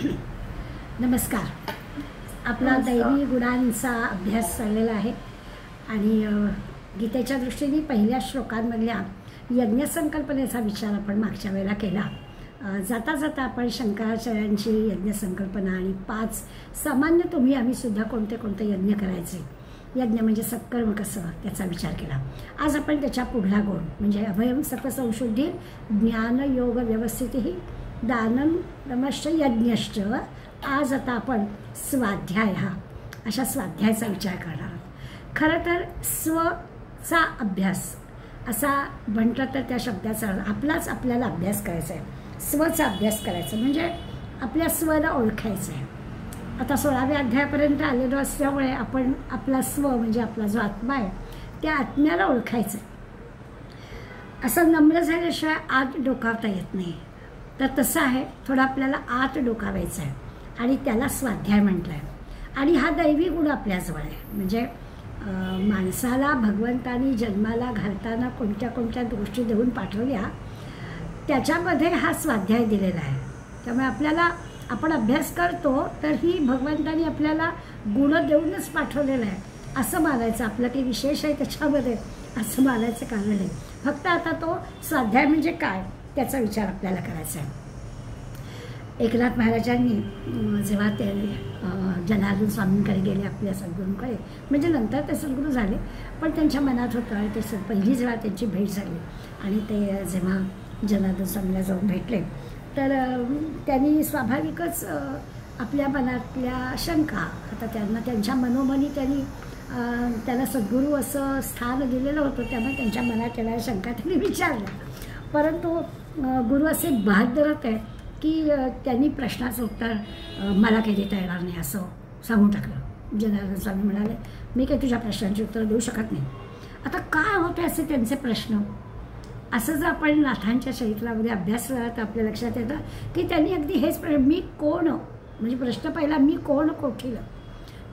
नमस्कार. आपला दैवी गुणांचा अभ्यास चाललेला आहे आणि गीतेच्या दृष्टीने पहिल्या श्लोकांमधल्या यज्ञसंकल्पनेचा विचार आपण मागच्या वेळेला केला. जाता जाता आपण शंकराचार्यांची यज्ञसंकल्पना आणि 5 सामान्य तुम्ही आम्ही सुद्धा कोणते कोणते यज्ञ करायचे, यज्ञ म्हणजे सत्कर्म कसं, त्याचा विचार केला. आज आपण त्याच्या पुढला गुण म्हणजे अभयम सत्वसंशुद्धी ज्ञान योग व्यवस्थिती दानम नमश्च यज्ञश्च. आज आता आपण स्वाध्याय हा अशा स्वाध्यायाचा विचार करणार आहोत. खरं तर स्वचा अभ्यास असा म्हटलं तर त्या शब्दाचा आपलाच आपल्याला अभ्यास करायचा आहे. स्वचा अभ्यास करायचा म्हणजे आपल्या स्वला ओळखायचं आहे. आता 16व्या अध्यायापर्यंत आलेलो असल्यामुळे आपण आपला स्व म्हणजे आपला जो आत्मा आहे त्या आत्म्याला ओळखायचं आहे. असं नम्र झाल्याशिवाय आत डोकावता येत नाही. तर तसं आहे, थोडं आपल्याला आत डोकावायचं आहे आणि त्याला स्वाध्याय म्हटलं आहे. आणि हा दैवी गुण आपल्याजवळ आहे. म्हणजे माणसाला भगवंतानी जन्माला घालताना कोणत्या कोणत्या गोष्टी देऊन पाठवल्या त्याच्यामध्ये हा स्वाध्याय दिलेला आहे. त्यामुळे आपल्याला आपण अभ्यास करतो तर ही भगवंतानी आपल्याला गुण देऊनच पाठवलेलं आहे असं मानायचं. आपलं काही विशेष आहे त्याच्यामध्ये असं मानायचं कारण नाही. फक्त आता तो स्वाध्याय म्हणजे काय त्याचा विचार आपल्याला करायचा आहे. एकनाथ महाराजांनी जेव्हा ते जनार्दन स्वामींकडे गेले आपल्या सद्गुरूंकडे, म्हणजे नंतर ते सद्गुरू झाले पण त्यांच्या मनात होतं आणि ते पहिली जेव्हा त्यांची भेट झाली आणि ते जेव्हा जनार्दन स्वामीला जाऊन भेटले तर त्यांनी स्वाभाविकच आपल्या मनातल्या शंका, आता त्यांना त्यांच्या मनोमनी त्याला सद्गुरू असं स्थान दिलेलं होतं त्यामुळे त्यांच्या मनात येणाऱ्या शंका त्यांनी विचारल्या. परंतु गुरु असे बहादर होते की त्यांनी प्रश्नाचं उत्तर मला काही देता येणार नाही असं सांगून टाकलं. जनार्दन स्वामी म्हणाले मी काही तुझ्या प्रश्नांची उत्तर देऊ शकत नाही. आता काय होते असे त्यांचे प्रश्न, असं जर आपण नाथांच्या चरित्रामध्ये अभ्यास केला तर आपल्या लक्षात येतं की त्यांनी अगदी हेच मी कोण, म्हणजे प्रश्न पहिला मी कोण कोठील,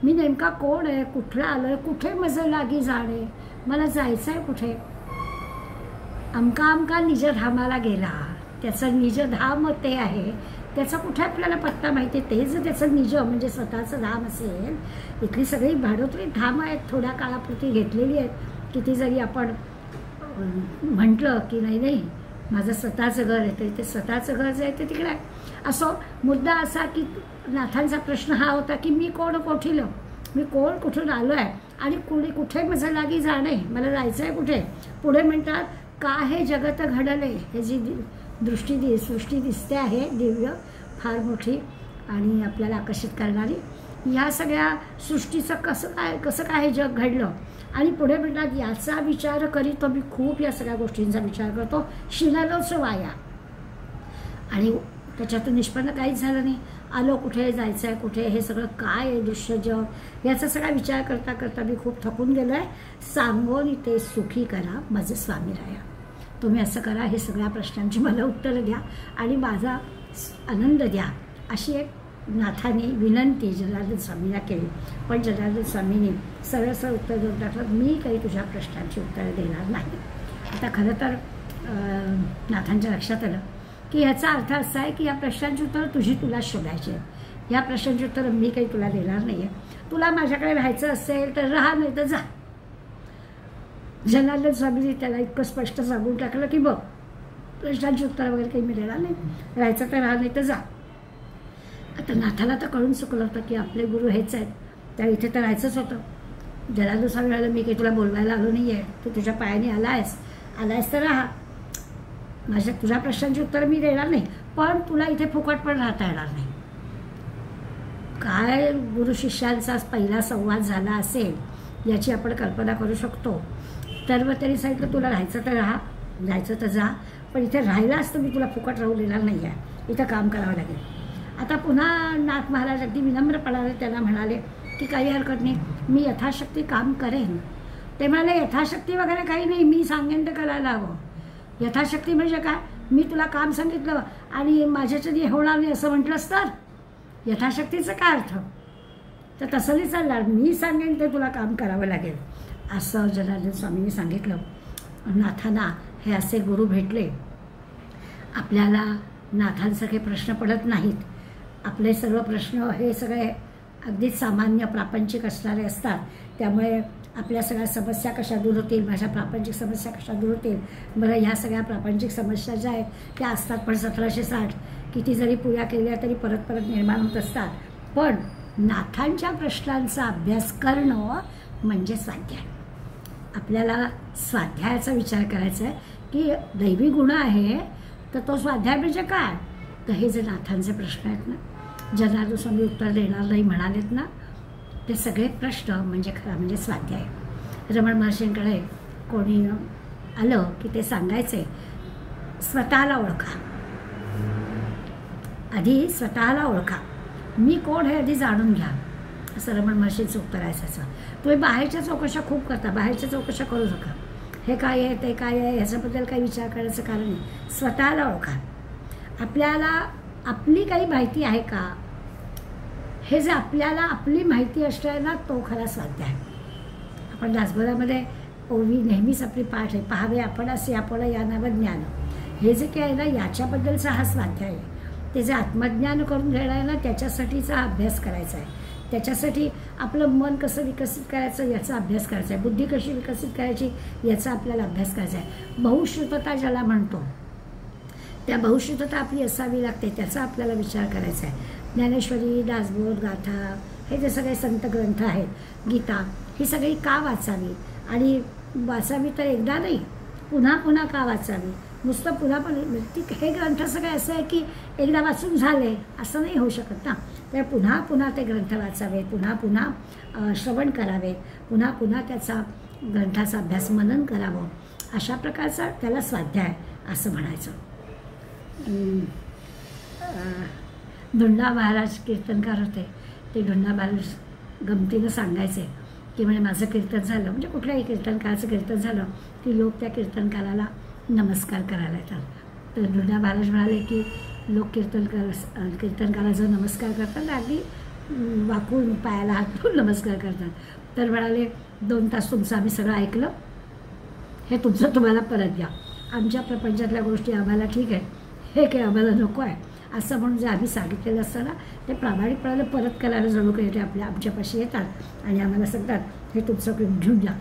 मी नेमका कोण आहे, कुठला आलं, कुठे मज लागी जाणे, मला जायचं आहे कुठे, अमका अमका निजधामाला गेला, त्याचं निजधाम ते आहे, त्याचा कुठे आपल्याला पत्ता माहिती आहे. ते जर त्याचं निज म्हणजे स्वतःचं धाम असेल, इथली सगळी भाडोत्री धाम आहेत थोड्या काळापुरती घेतलेली आहेत. किती जरी आपण म्हटलं की नाही नाही माझं स्वतःचं घर आहे तरी ते स्वतःचं घर जे आहे ते तिकडे आहे. असो मुद्दा असा की नाथांचा प्रश्न हा होता की मी कोण कोठील, मी कोण कुठून आलो आहे आणि कुठे माझं लागी जाणे, मला जायचं आहे कुठे. पुढे म्हणतात का हे जगत घडले, हे जी सृष्टी दिसते आहे दिव्य फार मोठी आणि आपल्याला आकर्षित करणारी, ह्या सगळ्या सृष्टीचं कसं काय हे जग घडलं. आणि पुढे म्हणतात याचा विचार करीत मी खूप या सगळ्या गोष्टींचा विचार करतो, शिनालोच वाया. आणि त्याच्यातून निष्पन्न काहीच झालं नाही. आलो कुठे, जायचं आहे कुठे, हे सगळं काय आहे दृश्य जग, याचा सगळा विचार करता करता मी खूप थकून गेलो आहे. सांगोनी ते सुखी करा माझे स्वामी राया. तुम्ही असं करा, हे सगळ्या प्रश्नांची मला उत्तरं द्या आणि माझा आनंद द्या, अशी एक नाथाने विनंती जनार्दन स्वामीला केली. पण जनार्दन स्वामींनी सरळ सरळ उत्तर देऊन टाकलं मी काही तुझ्या प्रश्नांची उत्तरं देणार नाही. आता खरं तर नाथांच्या लक्षात आलं की ह्याचा अर्थ असा आहे की या प्रश्नांची उत्तरं तुला शोधायची आहे. ह्या प्रश्नांची उत्तरं मी काही तुला देणार नाही आहे. तुला माझ्याकडे राहायचं असेल तर राहा, नाही तर जा. जनार्दन स्वामींनी त्याला इतकं स्पष्ट सांगून टाकलं की बघ प्रश्नांची उत्तरं वगैरे काही मी देणार नाही, राहायचं तर राहा नाही तर जा. आता नाथाला तर कळून चुकलं होतं की आपले गुरु हेच आहेत, त्या इथे तर राहायचंच होतं. जनार्दन स्वामी म्हणाले मी काही तुला बोलवायला आलो नाही आहे, तू तुझ्या पायाने आलायस तर राहा, तुझ्या प्रश्नांची उत्तरं मी देणार नाही, पण तुला इथे फुकट पण राहता येणार नाही. काय गुरु शिष्यांचा पहिला संवाद झाला असेल याची आपण कल्पना करू शकतो. तर मग त्यांनी सांगितलं तुला राहायचं तर राहा, जायचं तर जा, पण इथे राहिलाच तर मी तुला फुकट राहू देणार नाही आहे, इथं काम करावं लागेल. आता पुन्हा नाथ महाराज अगदी विनम्रपणाने त्यांना म्हणाले की काही हरकत नाही, मी यथाशक्ती काम करेन. ते म्हणाले यथाशक्ती वगैरे काही नाही, मी सांगेन ते करायला हवं. यथाशक्ती म्हणजे काय, मी तुला काम सांगितलं आणि माझ्याच्याने होणार नाही असं म्हटलंस तर यथाशक्तीचं काय अर्थ. तर तसं नाही चालणार, मी सांगेन ते तुला काम करावं लागेल असं जनार्दन स्वामींनी सांगितलं. नाथांना हे असे गुरु भेटले. आपल्याला नाथांसारखे प्रश्न पडत नाहीत. आपले सर्व प्रश्न हे सगळे अगदीच सामान्य प्रापंचिक असणारे असतात. त्यामुळे आपल्या सगळ्या समस्या कशा दूर होतील, माझ्या प्रापंचिक समस्या कशा दूर होतील. बरं, ह्या सगळ्या प्रापंचिक समस्या ज्या आहेत त्या असतात, पण 1760 किती जरी पूजा केल्या तरी परत परत निर्माण होत असतात. पण नाथांच्या प्रश्नांचा अभ्यास करणं म्हणजे स्वाध्याय. आपल्याला स्वाध्यायाचा विचार करायचा आहे की दैवी गुण आहे तर तो स्वाध्याय म्हणजे काय. तर हे जे नाथांचे प्रश्न आहेत ना, जनार्दन स्वामी उत्तर देणार नाही म्हणालेत ना, ते सगळे प्रश्न म्हणजे खरा म्हणजे स्वाध्याय. रमण महर्षींकडे कोणी आलं की ते सांगायचे, स्वतःला ओळखा, आधी स्वतःला ओळखा, मी कोण हे आधी जाणून घ्या, असं रमण महर्षींचं उत्तर असायचं. तुम्ही बाहेरच्या चौकशा खूप करता, बाहेरच्या चौकशा करू नका. हे काय आहे ते काय आहे ह्याच्याबद्दल काही विचार करायचं कारण नाही. स्वतःला ओळखा. आपल्याला आपली काही माहिती आहे का, हे जे आपल्याला आपली माहिती असते ना, तो खरा स्वाध्याय. आपण दासबोधामध्ये ओवी नेहमीच आपली पाठ आहे, पाहावे आपण असे आपण या नावं ज्ञान. हे जे काय आहे ना, याच्याबद्दलचा हा स्वाध्याय आहे. ते जे आत्मज्ञान करून घेणं आहे ना, त्याच्यासाठीचा हा अभ्यास करायचा आहे. त्याच्यासाठी आपलं मन कसं विकसित करायचं याचा अभ्यास करायचा आहे, बुद्धी कशी विकसित करायची याचा आपल्याला अभ्यास करायचा आहे. बहुश्रुतता ज्याला म्हणतो, त्या बहुश्रुतता आपली असावी लागते, त्याचा आपल्याला विचार करायचा आहे. ज्ञानेश्वरी, दासबोध, गाथा, हे जे सगळे संत ग्रंथ आहेत, गीता, ही सगळी का वाचावी, आणि वाचावी तर एकदा नाही, पुन्हा पुन्हा का वाचावी. नुसतं पुन्हा पण हे ग्रंथ सगळे असं आहे की एकदा वाचून झाले असं नाही होऊ शकत ना. तर पुन्हा पुन्हा ते ग्रंथ वाचावे, पुन्हा पुन्हा श्रवण करावे, पुन्हा पुन्हा त्याचा ग्रंथाचा अभ्यास मनन करावं. अशा प्रकारचा त्याला स्वाध्याय असं म्हणायचं. धुंडा महाराज कीर्तनकार होते. ते धुंडा महाराज गमतीनं सांगायचे की म्हणजे माझं कीर्तन झालं, म्हणजे कुठल्याही कीर्तनकाराचं कीर्तन झालं की लोक त्या कीर्तनकाराला नमस्कार करायला येतात. तर धुंडा महाराज म्हणाले की लोक कीर्तनकाराचा नमस्कार करतात, अगदी वाकून पायाला हात ठेवून नमस्कार करतात. तर म्हणाले, 2 तास तुमचं आम्ही सगळं ऐकलं, हे तुमचं तुम्हाला परत द्या. आमच्या प्रपंचातल्या गोष्टी आम्हाला ठीक आहे, हे काही आम्हाला नको आहे असं म्हणून जे आम्ही सांगितलेलं असतं ना, ते प्रामाणिकपणाने परत करायला जणू काही ते आमच्यापाशी येतात आणि आम्हाला सांगतात, हे तुमचं घेऊन द्या.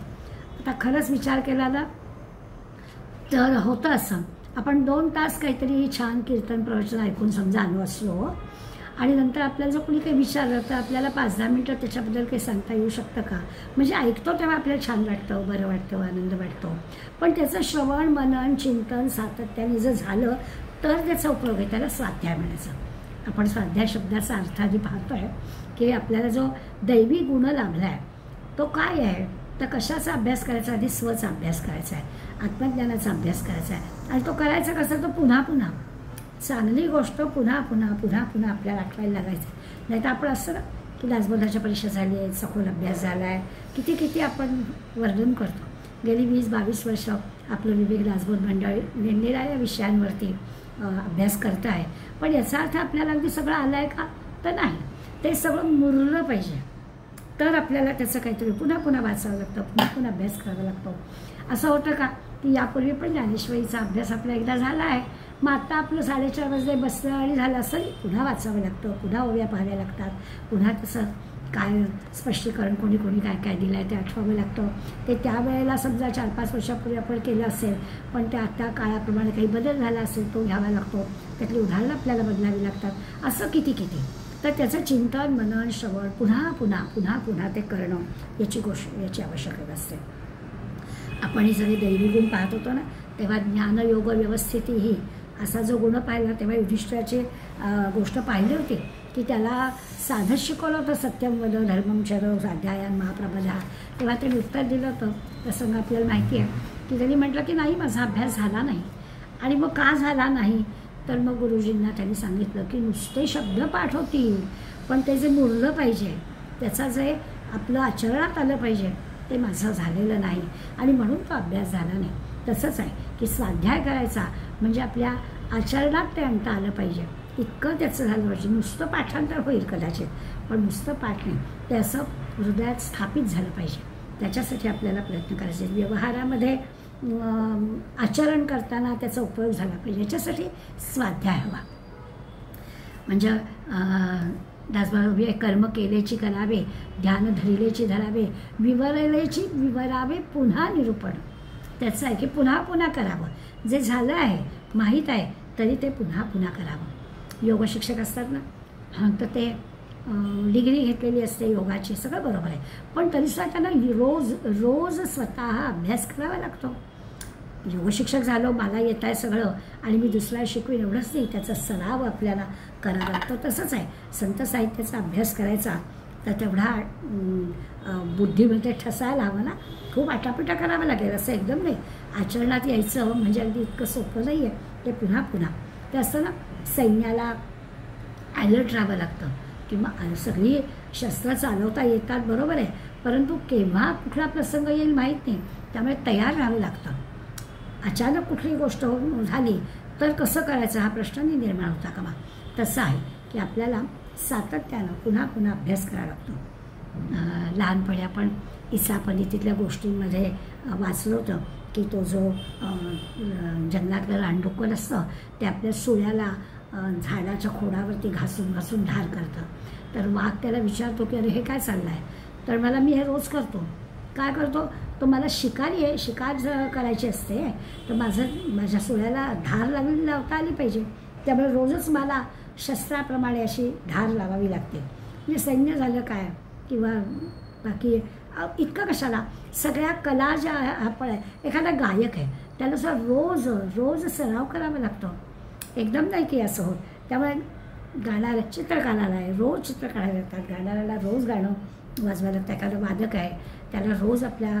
आता खरंच विचार केला ना तर होतं असं, आपण 2 तास काहीतरी छान कीर्तन प्रवचन ऐकून समजा आलो असलो आणि नंतर आपल्याला जर कोणी काही विचारलं तर आपल्याला 5-10 मिनटं त्याच्याबद्दल काही सांगता येऊ शकतं का. म्हणजे ऐकतो तेव्हा आपल्याला छान वाटतं, बरं वाटतं, आनंद वाटतो. पण त्याचं श्रवण, मनन, चिंतन सातत्याने जर झालं तर त्याचा उपयोग आहे, त्याला स्वाध्याय म्हणायचं. आपण स्वाध्याय शब्दाचा अर्थ आधी पाहतो आहे की आपल्याला जो दैवी गुण लाभला आहे तो काय आहे, तर कशाचा अभ्यास करायचा, आधी स्वचा अभ्यास करायचा आहे, आत्मज्ञानाचा अभ्यास करायचा आहे. आणि तो करायचा कसा, तो पुन्हा पुन्हा चांगली गोष्ट पुन्हा पुन्हा पुन्हा पुन्हा आपल्याला आठवायला लागायचं. नाही तर आपण असं ना की दासबोधाच्या परीक्षा झाली आहेत, सखोल अभ्यास झाला आहे, किती आपण वर्णन करतो. गेली 20-22 वर्ष आपलं विवेक दासबोध मंडळ निरनिराळ्या विषयांवरती अभ्यास करत आहे. पण याचा अर्थ आपल्याला अगदी सगळं आलं आहे का, तर नाही. ते सगळं मुरलं पाहिजे, तर आपल्याला त्याचं काहीतरी पुन्हा पुन्हा वाचावं लागतं, पुन्हा पुन्हा अभ्यास करावा लागतो. असं होतं का की यापूर्वी पण ज्ञानेश्वरीचा अभ्यास आपला एकदा झाला आहे, मग आता आपलं 4:30 वाजले बसलं आणि झालं असं पुन्हा वाचावं लागतं, पुन्हा ओव्या पाहाव्या लागतात, पुन्हा तसं काय स्पष्टीकरण कोणी काय काय दिलं आहे ते आठवावं लागतं. ते त्यावेळेला समजा 4-5 वर्षापूर्वी आपण केलं असेल, पण ते आता काळाप्रमाणे काही बदल झाला असेल तो घ्यावा लागतो, त्यातली उदाहरणं आपल्याला बदलावी लागतात. असं किती तर त्याचं चिंतन, मनन, श्रवण पुन्हा पुन्हा ते करणं याची आवश्यकता असते. आपण हे सगळे दैवी गुण पाहत होतो ना, तेव्हा ज्ञानयोग व्यवस्थिती ही असा जो गुण पाहिला तेव्हा युधिष्ठिराची गोष्ट पाहिली होती की त्याला साधं शिकवलं होतं, सत्यम वद धर्मम चर स्वाध्यायान महाप्रबधा. तेव्हा त्यांनी उत्तर दिलं होतं. प्रसंग आपल्याला माहिती आहे की त्यांनी म्हटलं की नाही, माझा अभ्यास झाला नाही. आणि मग का झाला नाही, तर मग गुरुजींना त्यांनी सांगितलं की नुसते शब्द पाठ होतील, पण ते जे मुरलं पाहिजे, त्याचा जे आपलं आचरणात आलं पाहिजे, ते माझं झालेलं नाही आणि म्हणून तो अभ्यास झाला नाही. तसंच आहे की स्वाध्याय करायचा म्हणजे आपल्या आचरणात ते आणता आलं पाहिजे, इतकं त्याचं झालं पाहिजे. नुसतं पाठांतर होईल कदाचित, पण नुसतं पाठ नाही, ते असं हृदयात स्थापित झालं पाहिजे. त्याच्यासाठी आपल्याला प्रयत्न करायचे. व्यवहारामध्ये आचरण करताना त्याचा उपयोग झाला पाहिजे, याच्यासाठी स्वाध्याय हवा. म्हणजे दासबाबा कर्म केलेची करावे, ध्यान धरिलेची धरावे, विवरलेची विवरावे पुन्हा निरूपण. त्याचं आहे की पुन्हा पुन्हा करावं. जे झालं आहे माहीत आहे तरी ते पुन्हा पुन्हा करावं. योग शिक्षक असतात ना, हां, तर ते डिग्री घेतलेली असते योगाची, सगळं बरोबर आहे, पण तरीसुद्धा त्यांना रोज रोज स्वतः अभ्यास करावा लागतो. योगशिक्षक झालो, मला येत आहे सगळं आणि मी दुसऱ्याला शिकवीन एवढंच नाही, त्याचा सराव आपल्याला करावा लागतो. तसंच आहे, संत साहित्याचा अभ्यास करायचा तर तेवढा बुद्धीमध्ये ठसायला हवं ना. खूप आटापिटा करावा लागेल, असं एकदम नाही. आचरणात यायचं म्हणजे अगदी इतकं सोपं नाही आहे. ते पुन्हा पुन्हा ते असतं ना, सैन्याला अलर्ट राहावं लागतं किंवा सगळी शस्त्र चालवता येतात बरोबर आहे, परंतु केव्हा कुठला प्रसंग येईल माहीत नाही, त्यामुळे तयार राहावं लागतं. अचानक कुठली गोष्ट झाली तर कसं करायचं हा प्रश्न निर्माण होता कामा. तसं आहे की आपल्याला सातत्यानं पुन्हा पुन्हा अभ्यास करावा लागतो. लहानपणी आपण इसापनीतीतल्या गोष्टींमध्ये वाचलं होतं की तो जो जंगलातलं रानडुक्कर असतं ते आपल्या सुळ्याला झाडाच्या खोडावरती घासून घासून धार करतं. तर वाघ त्याला विचारतो की अरे हे काय चाललं आहे. तर मी हे रोज करतो. काय करतो तो, मला शिकारी आहे, शिकार करायची असते, तर माझ्या सुळ्याला धार लावता आली पाहिजे, त्यामुळे रोजच मला शस्त्राप्रमाणे अशी धार लावावी लागते. म्हणजे सैन्य झालं काय किंवा बाकी इतकं कशाला, सगळ्या कला ज्या आपण एखादा गायक आहे त्याला असं रोज रोज सराव करावा लागतो, एकदम नाही की असं होत. त्यामुळे गाणाऱ्या चित्रकाराला आहे रोज चित्र काढायला लागतात, गाणाऱ्याला रोज गाणं वाजवायला लागतं. एखादा वादक आहे त्याला रोज आपल्या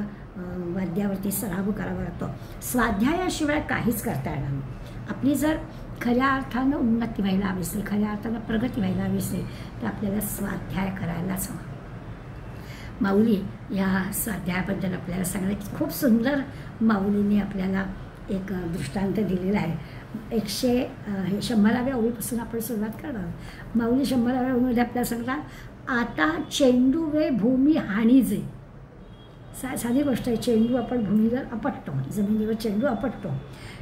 वाद्यावरती सराव करावा लागतो. स्वाध्यायाशिवाय काहीच करता येणार नाही. आपली जर खऱ्या अर्थानं उन्नती व्हायला हवी असेल, खऱ्या अर्थानं प्रगती व्हायला हवी असेल तर आपल्याला स्वाध्याय करायलाच हवं. माऊली या स्वाध्यायाबद्दल आपल्याला सांगणं की खूप सुंदर माऊलीने आपल्याला एक दृष्टांत दिलेला आहे. 100व्या ओळीपासून आपण सुरुवात करणार. माऊली 100व्या ओळीमध्ये आपल्याला सांगतात, आता चेंडू वे भूमी हाणीजे. साधी गोष्ट आहे, चेंडू आपण भूमीवर आपटतो, जमिनीवर चेंडू आपटतो,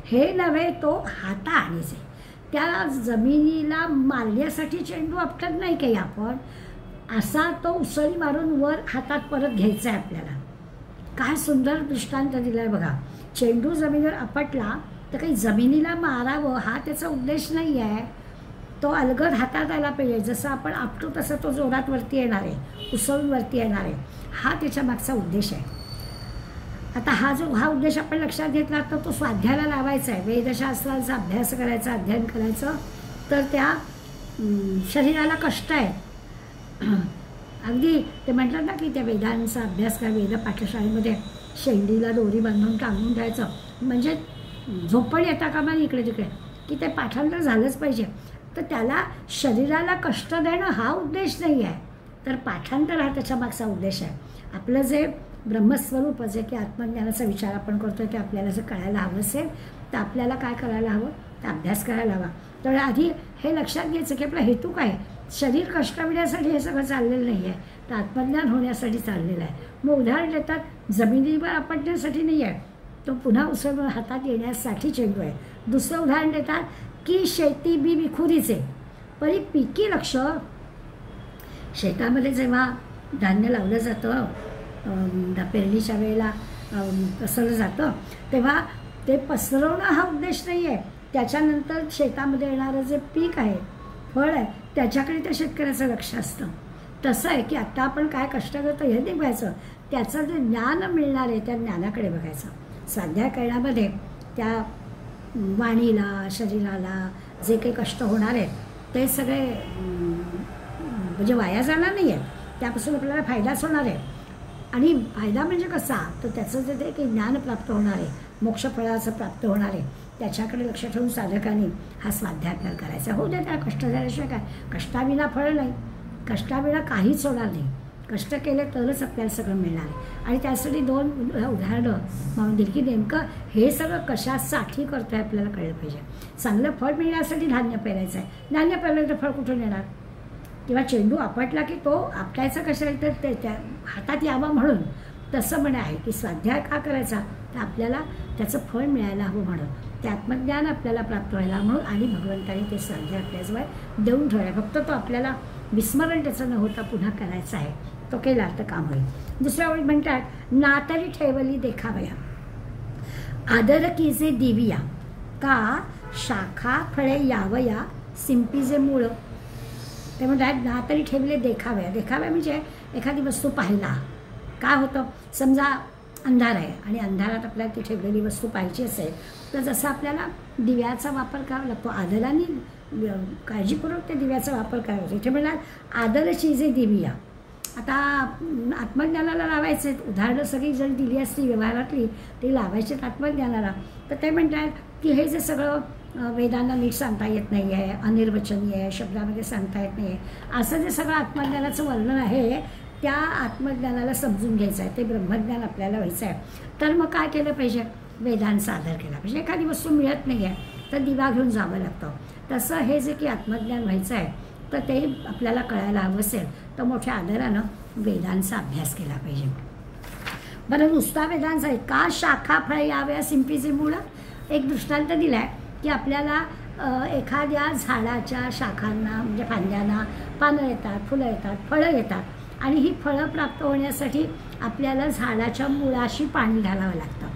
हे नव्हे तो हाता हाणीजे. त्या जमिनीला मारण्यासाठी चेंडू आपटत नाही काही आपण, असा तो उसळी मारून वर हातात परत घ्यायचा आहे आपल्याला. काय सुंदर दृष्टांत दिला आहे बघा. चेंडू जमिनीवर आपटला तर काही जमिनीला मारावं हा त्याचा उद्देश नाही आहे, तो अलगद हातात आला पाहिजे. जसं आपण आपटू तसं तो जोरात वरती येणार आहे, उसळून वरती येणार आहे, हा त्याच्या मागचा उद्देश आहे. आता हा उद्देश आपण लक्षात घेतला तर तो स्वाध्यायाला लावायचा आहे. वेदशास्त्रांचा अभ्यास करायचा, अध्ययन करायचं, तर त्या शरीराला कष्ट आहे. अगदी ते म्हणतात ना की त्या वेदांचा अभ्यास करा, वेद पाठशाळेमध्ये शेंडीला दोरी बांधून टांगून ठेवायचं, म्हणजे झोपड येता कामा इकडे तिकडे, की ते पाठांतर झालंच पाहिजे. तर त्याला शरीराला कष्ट देणं हा उद्देश नाही आहे, तर पाठांतर हा त्याच्या मागचा उद्देश आहे. आपलं जे ब्रह्मस्वरूप जे की आत्मज्ञानाचा विचार आपण करतो ते आपल्याला जर कळायला हवं असेल तर आपल्याला काय करायला हवं, तर अभ्यास करायला हवा. तर आधी हे लक्षात घ्यायचं की आपला हेतू काय, शरीर कष्ट मिळण्यासाठी हे सगळं चाललेलं नाही आहे, तर आत्मज्ञान होण्यासाठी चाललेलं आहे. मग उदाहरण देतात, जमिनीवर आपटण्यासाठी नाही आहे, तो पुन्हा उसळून हातात येण्यासाठी चेंडू आहे. दुसरं उदाहरण देतात की शेती बी विखुरीचे परी पिकी लक्ष. शेतामध्ये जेव्हा धान्य लावलं जातं, पेरणीच्या वेळेला पसरलं जातं, तेव्हा ते पसरवणं हा उद्देश नाही आहे. त्याच्यानंतर शेतामध्ये येणारं जे पीक आहे, फळ आहे, त्याच्याकडे त्या शेतकऱ्याचं लक्ष असतं. तसं आहे की आत्ता आपण काय कष्ट करतो हे नाही बघायचं, त्याचं जे ज्ञान मिळणार आहे त्या ज्ञानाकडे बघायचं. स्वाध्याय करण्यामध्ये त्या वाणीला, शरीराला जे काही कष्ट होणार आहेत ते सगळे म्हणजे वाया जाणार नाही आहेत, त्यापासून आपल्याला फायदाच होणार आहे. आणि फायदा म्हणजे कसा, तर त्याचं जे ते काही ज्ञान प्राप्त होणार आहे, मोक्षफळाचं प्राप्त होणार आहे, त्याच्याकडे लक्ष ठेवून साधकाने हा स्वाध्याय आपल्याला करायचा. हो द्या, त्या कष्ट झाल्याशिवाय काय, कष्टाविना फळ नाही, कष्टाविना काहीच होणार नाही. कष्ट केले तरच आपल्याला सगळं मिळणार आहे. आणि त्यासाठी 2 उदाहरणं म्हणून दिली की नेमकं हे सगळं कशासाठी करतो आहे आपल्याला कळलं पाहिजे. चांगलं फळ मिळण्यासाठी धान्य पेरायचं आहे, धान्य पेरलं तर फळ कुठून येणार, किंवा चेंडू आपटला की तो आपटायचा कशाला, तर ते त्या हातात यावं म्हणून. तसं म्हणे आहे की स्वाध्याय का करायचा, तर आपल्याला त्याचं फळ मिळायला हवं म्हणून. ते आत्मज्ञान आपल्याला प्राप्त व्हायला म्हणून आणि भगवंताने ते स्वाध्याय आपल्याजवळ देऊन ठेवलं. फक्त तो आपल्याला विस्मरण त्याचं न होता पुन्हा करायचा आहे. तो केला तर काम होईल. दुसऱ्या ओळीत म्हणतात, नातरी ठेवली देखावया आदर कीजे दिविया का शाखा फळे यावया सिंपीजे मूळ. ते म्हणतात नातरी ठेवले देखाव्या. देखाव्या म्हणजे एखादी वस्तू पाहिला. काय होतं, समजा अंधार आहे आणि अंधारात आपल्याला ती ठेवलेली वस्तू पाहिजे असेल तर जसं आपल्याला दिव्याचा वापर करावा लागतो, आदराने काळजीपूर्वक त्या दिव्याचा वापर करावा. इथे म्हणतात आदर चीजे दिविया. आता आत्मज्ञानाला लावायचे उदाहरणं सगळी जर दिली असती व्यवहारातली ती लावायची आत्मज्ञानाला, तर ते म्हणतात की हे जे सगळं वेदांना नीट सांगता येत नाही आहे, अनिर्वचनीय आहे, शब्दामध्ये सांगता येत नाही आहे, असं जे सगळं आत्मज्ञानाचं वर्णन आहे त्या आत्मज्ञानाला समजून घ्यायचं आहे, ते ब्रह्मज्ञान आपल्याला व्हायचं आहे. तर मग काय केलं पाहिजे, वेदांचा आदर केला पाहिजे. एखादी वस्तू मिळत नाही आहे तर दिवा घेऊन जावं लागतं. तसं हे जे की आत्मज्ञान व्हायचं आहे तर ते आपल्याला कळायला हवं असेल तर मोठ्या आदरानं वेदांचा अभ्यास केला पाहिजे. बरं, नुसता वेदांचा आहे का शाखा फळे याव्या सिंपीचे मूळ. एक दृष्टांत दिला आहे की आपल्याला एखाद्या झाडाच्या शाखांना म्हणजे फांद्यांना पानं येतात, फुलं येतात, फळं येतात आणि ही फळं प्राप्त होण्यासाठी आपल्याला झाडाच्या मुळाशी पाणी घालावं लागतं.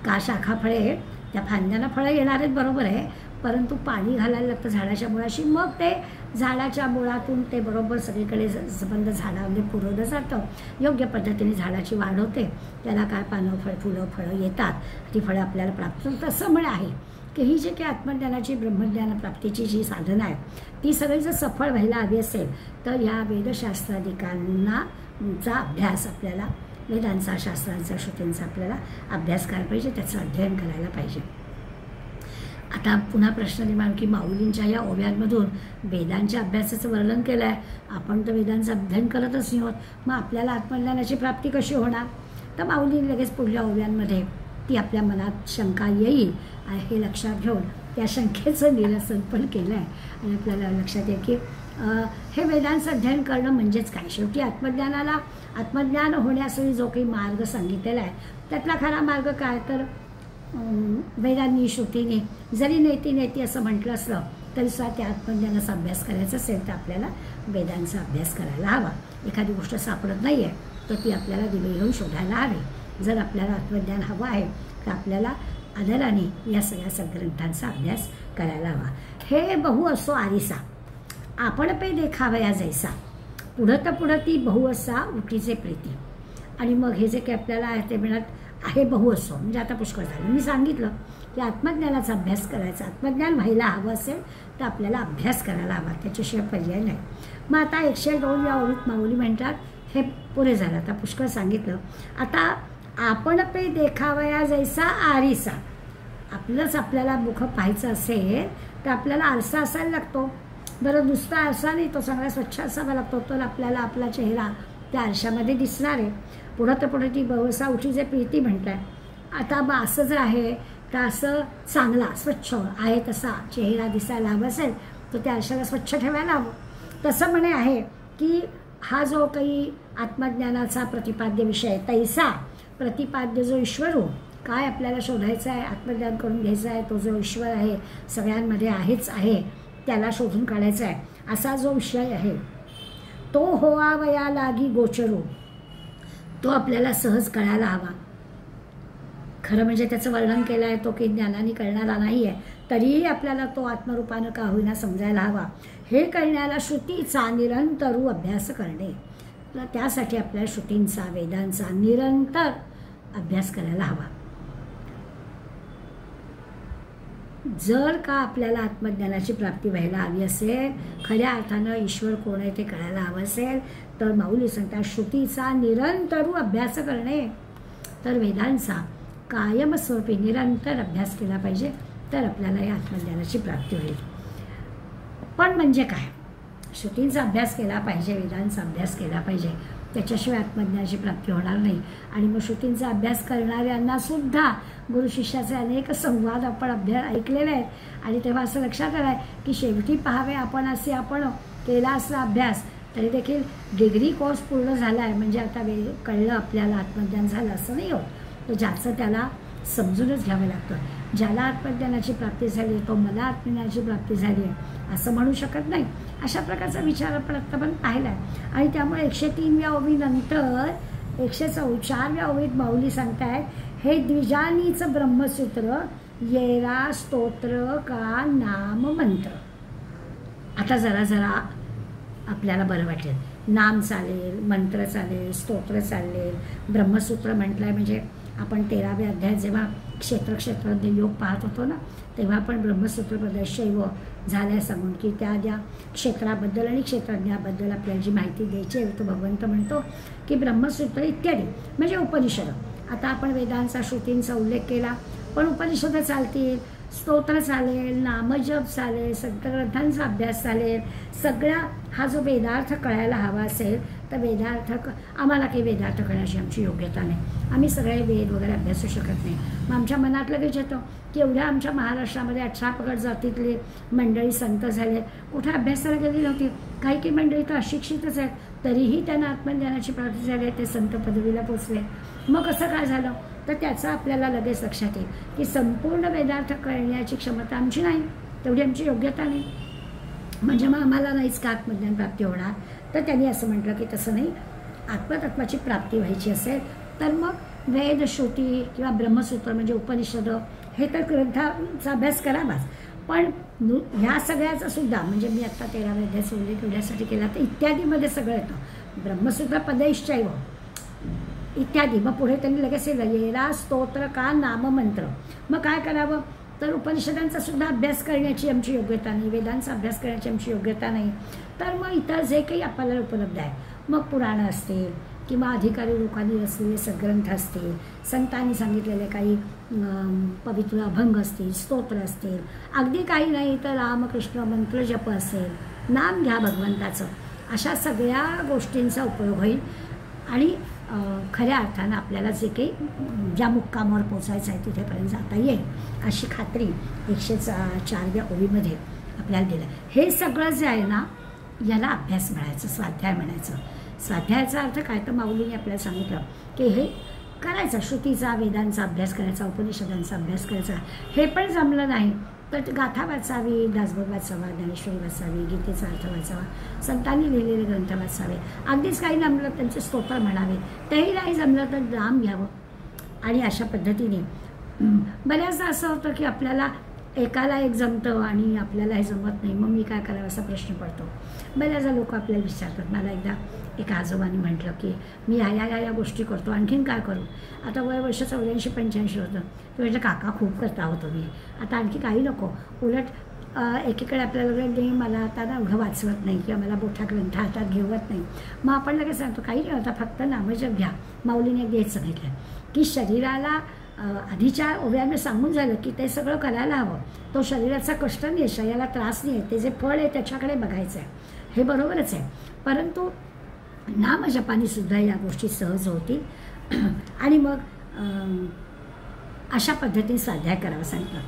का शाखा फळे, त्या फांद्यांना फळं येणार आहेत बरोबर आहे, परंतु पाणी घालायला लागतं झाडाच्या मुळाशी. मग ते झाडाच्या मुळातून ते बरोबर सगळीकडे संबंध झाडामध्ये पुरवलं जातं. योग्य पद्धतीने झाडाची वाढ होते, त्याला काय पानं फळं येतात, ती फळं आपल्याला प्राप्त होतात. तसं म्हण आहे की ही जी काही आत्मज्ञानाची ब्रह्मज्ञान प्राप्तीची जी साधनं आहे ती सगळी जर सफळ व्हायला हवी असेल तर या वेदशास्त्राधिकांना चा अभ्यास आपल्याला, वेदांचा, शास्त्रांचा, श्रुतींचा आपल्याला अभ्यास करायला पाहिजे, त्याचं अध्ययन करायला पाहिजे. आता पुन्हा प्रश्न निर्माण की माऊलींच्या या ओव्यांमधून वेदांच्या अभ्यासाचं वर्णन केलं आहे, आपण तर वेदांचं अध्ययन करतच नाही होत, मग आपल्याला आत्मज्ञानाची प्राप्ती कशी होणार. तर माऊलींनी लगेच पुढल्या ओव्यांमध्ये ती आपल्या मनात शंका येईल हे लक्षात घेऊन त्या शंकेचं निरसन पण केलं आहे. आणि आपल्याला लक्षात येईल की हे वेदांचं अध्ययन करणं म्हणजेच काय. शेवटी आत्मज्ञान होण्यासाठी जो काही मार्ग सांगितलेला आहे त्यातला खरा मार्ग काय, तर वेदांनी, श्रुतीने जरी नेती असं म्हटलं असलं तरी सुद्धा त्या आत्मज्ञानाचा अभ्यास करायचा असेल तर आपल्याला वेदांचा अभ्यास करायला हवा. एखादी गोष्ट सापडत नाही आहे तर ती आपल्याला दिवे घेऊन शोधायला हवी. जर आपल्याला आत्मज्ञान हवं आहे तर आपल्याला आदराने या सगळ्या सद्ग्रंथांचा अभ्यास करायला हवा. हे बहु असो आरिसा आपण पे देखावया जैसा, पुढं ती बहु असा उटीचे प्रीती. आणि मग हे जे काही आपल्याला आहे ते म्हणत आहे बहु असो म्हणजे आता पुष्कळ झालं. मी सांगितलं की आत्मज्ञानाचा अभ्यास करायचा, आत्मज्ञान व्हायला हवं असेल तर आपल्याला अभ्यास करायला हवा, त्याच्याशिवाय पर्याय नाही. मग आता 102 या ओळीत माऊली म्हणतात हे पुरे झालं, आता पुष्कळ सांगितलं. आता आपण पे देखावया जैसा आरिसा, आपलंच आपल्याला मुख पाहायचं असेल तर आपल्याला आरसा असायला लागतो. बरं, नुसता आरसा नाही, तो सगळा स्वच्छ असावा लागतो, तर आपल्याला आपला चेहरा त्या आरशामध्ये दिसणार आहे. पुढं ती बहुसा उठीचे प्रीती म्हणताय. आता मग असं जर आहे तर असं चांगला स्वच्छ आहे तसा चेहरा दिसायला हवा असेल तर त्या आरशाला स्वच्छ ठेवायला हवं. तसं म्हणे आहे की हा जो काही आत्मज्ञानाचा प्रतिपाद्य विषय तैसा प्रतिपाद्य जो ईश्वर हो, काय आपल्याला शोधायचं आहे, आत्मज्ञान करून घ्यायचं आहे, तो जो ईश्वर आहे सगळ्यांमध्ये आहेच आहे, त्याला शोधून काढायचा आहे असा जो विषय आहे तो होवावया लागी गोचरो, तो आपल्याला सहज कळायला हवा. खरं म्हणजे त्याचं वर्णन केलं आहे तो की ज्ञानाने कळणारा नाही आहे, तरीही आपल्याला तो आत्मरूपानं का होईना समजायला हवा. हे कळण्याला श्रुतीचा निरंतर अभ्यास करणे, त्यासाठी आपल्याला श्रुतींचा, वेदांचा निरंतर अभ्यास करायला हवा. जर का आपल्याला आत्मज्ञानाची प्राप्ती व्हायला हवी असेल, खऱ्या अर्थानं ईश्वर कोण आहे ते कळायला हवं असेल तर माऊली सांगतात श्रुतीचा निरंतर अभ्यास करणे, तर वेदांचा कायमस्वरूपी निरंतर अभ्यास केला पाहिजे, तर आपल्याला या आत्मज्ञानाची प्राप्ती होईल. पण म्हणजे काय, श्रुतींचा अभ्यास केला पाहिजे, वेदांचा अभ्यास केला पाहिजे, त्याच्याशिवाय आत्मज्ञानाची प्राप्ती होणार नाही. आणि मग श्रुतींचा अभ्यास करणाऱ्यांना सुद्धा गुरु शिष्याचे अनेक संवाद आपण ऐकलेले आहेत आणि तेव्हा असं लक्षात आलं आहे की शेवटी पाहावे आपण केला असला अभ्यास तरी देखील डिग्री कोर्स पूर्ण झाला आहे म्हणजे आता कळलं आपल्याला आत्मज्ञान झालं असं नाही होत. तर ज्याचं त्याला समजूनच घ्यावं लागतं. ज्याला आत्मज्ञानाची प्राप्ती झाली तो मला आत्मज्ञानाची प्राप्ती झाली आहे असं म्हणू शकत नाही. अशा प्रकारचा विचार आपण आत्तापर्यंत पाहिला आहे. आणि त्यामुळे 103व्या ओवीनंतर 104व्या ओवीत माऊली सांगतायत, हे द्विजानीचं ब्रह्मसूत्र येरा स्तोत्र का नाम मंत्र. आता जरा जरा आपल्याला बरं वाटेल. नाम चालेल, मंत्र चालेल, स्तोत्र चालेल, ब्रह्मसूत्र म्हटलंय म्हणजे आपण 13व्या अध्यायात जेव्हा क्षेत्रज्ञ योग पाहत होतो ना, तेव्हा आपण ब्रह्मसूत्रपद शैव झाल्या सांगून की त्या क्षेत्राबद्दल आणि क्षेत्रज्ञाबद्दल आपल्याला जी माहिती द्यायची आहे तो भगवंत म्हणतो की ब्रह्मसूत्र इत्यादी म्हणजे उपनिषद. आता आपण वेदांचा श्रुतींचा उल्लेख केला, पण उपनिषद चालतील, स्तोत्र चालेल, नामजप चालेल, संतग्रंथांचा अभ्यास चालेल. सगळा हा जो वेदार्थ कळायला हवा असेल तर वेदार्थ आम्हाला काही वेदार्थ कळण्याची आमची योग्यता नाही. आम्ही सगळे वेद वगैरे अभ्यासू शकत नाही. मग आमच्या मनात लगेच येतं की एवढ्या आमच्या महाराष्ट्रामध्ये 18 पगड जातीतले मंडळी संत झाले, कुठे अभ्यासाला गेली नव्हती. काही मंडळी तर अशिक्षितच आहेत, तरीही त्यांना आत्मज्ञानाची प्राप्ती झाली, ते संत पदवीला पोचले. मग कसं काय झालं तर त्याचं आपल्याला लगेच लक्षात येईल की संपूर्ण वेदार्थ कळण्याची क्षमता आमची नाही, तेवढी आमची योग्यता नाही. म्हणजे मग आम्हाला नाहीच का आत्मज्ञान प्राप्ती होणार. तर त्यांनी असं म्हटलं की तसं नाही, आत्मतत्वाची प्राप्ती व्हायची असेल तर मग वेद, श्रुती किंवा ब्रह्मसूत्र म्हणजे उपनिषद हे तर ग्रंथाचा अभ्यास करावाच. पण ह्या सगळ्याचा सुद्धा म्हणजे मी आत्ता 13व्या अध्यायाचा उल्लेख एवढ्यासाठी केला तर इत्यादीमध्ये सगळं येतं. ब्रह्मसूत्र पदैश्चैव इत्यादी. मग पुढे त्यांनी लगेच येरा स्तोत्र का नाममंत्र. मग काय करावं तर उपनिषदांचा सुद्धा अभ्यास करण्याची आमची योग्यता नाही, वेदांचा अभ्यास करण्याची आमची योग्यता नाही. तर मग इतर जे काही आपल्याला उपलब्ध आहे, मग पुराणं असतील किंवा अधिकारी लोकांनी असलेले सद्ग्रंथ असतील, संतांनी सांगितलेले काही पवित्र अभंग असतील, स्तोत्र असतील, अगदी काही नाही तर रामकृष्ण मंत्र जप असेल, नाम घ्या भगवंताचं, अशा सगळ्या गोष्टींचा उपयोग होईल. आणि खऱ्या अर्थानं आपल्याला जे काही ज्या मुक्कामावर पोचायचं आहे तिथेपर्यंत जाता येईल अशी खात्री 104व्या ओवीमध्ये आपल्याला दिलं. हे सगळं जे आहे ना याला अभ्यास म्हणायचं, स्वाध्याय म्हणायचं. स्वाध्यायाचा अर्थ काय तर माऊलीने आपल्याला सांगितलं की हे करायचा, श्रुतीचा वेदांचा अभ्यास करायचा, उपनिषदांचा अभ्यास करायचा. हे पण जमलं नाही तर गाथा वाचावी, दासबोध वाचावा, ज्ञानेश्वरी वाचावी, गीतेचा अर्थ वाचावा, संतांनी लिहिलेले ग्रंथ वाचावे. अगदीच काही जमलं त्यांचे स्तोत्र म्हणावे, तेही नाही जमलं तर नाम घ्यावं. आणि अशा पद्धतीने बऱ्याचदा असं होतं की आपल्याला एकाला एक जमतं आणि आपल्याला हे जमत नाही, मग मी काय करावं असा प्रश्न पडतो. बऱ्याचदा लोक आपल्याला विचारतात. मला एकदा एका आजोबांनी म्हटलं की मी या गोष्टी करतो, आणखीन काय करू. आता वर्ष 84-85 होतं. ते म्हटलं काका खूप करता होतो मी, आता आणखी काही नको. उलट एकीकडे आपल्याला नाही मला आता ना एवढं वाचवत नाही किंवा मला मोठा ग्रंथ हातात घेवत नाही. मग आपण लगेच सांगतो काही नाही, आता फक्त नामजप घ्या. माऊलीने एकदा हेच सांगितलं की शरीराला आधीच्या ओव्यांना सांगून झालं की ते सगळं करायला हवं. तो शरीराचा कष्ट नाही, शरीराला त्रास नाही आहे, ते जे फळ आहे त्याच्याकडे बघायचं आहे. हे बरोबरच आहे, परंतु नामजपानी सुद्धा या गोष्टी सहज होतील. आणि मग अशा पद्धतीने स्वाध्याय करावं सांगितलं.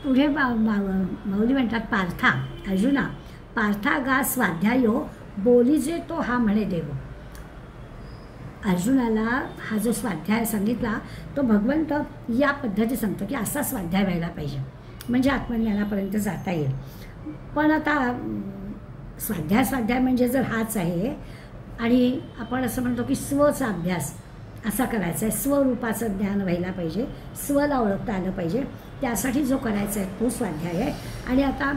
पुढे माऊली म्हणतात पार्था अर्जुना पार्था गा स्वाध्यायो बोलीजे तो हा म्हणे देव. अर्जुनाला हा जो स्वाध्याय सांगितला तो भगवंत या पद्धती सांगतो की असा स्वाध्याय व्हायला पाहिजे म्हणजे आत्मज्ञानापर्यंत जाता येईल. पण आता स्वाध्याय म्हणजे जर हाच आहे आणि आपण असं म्हणतो की स्वचा अभ्यास असा करायचा आहे, स्वरूपाचं ज्ञान व्हायला पाहिजे, स्वला ओळखता आलं पाहिजे, त्यासाठी जो करायचा आहे तो स्वाध्याय आहे. आणि आता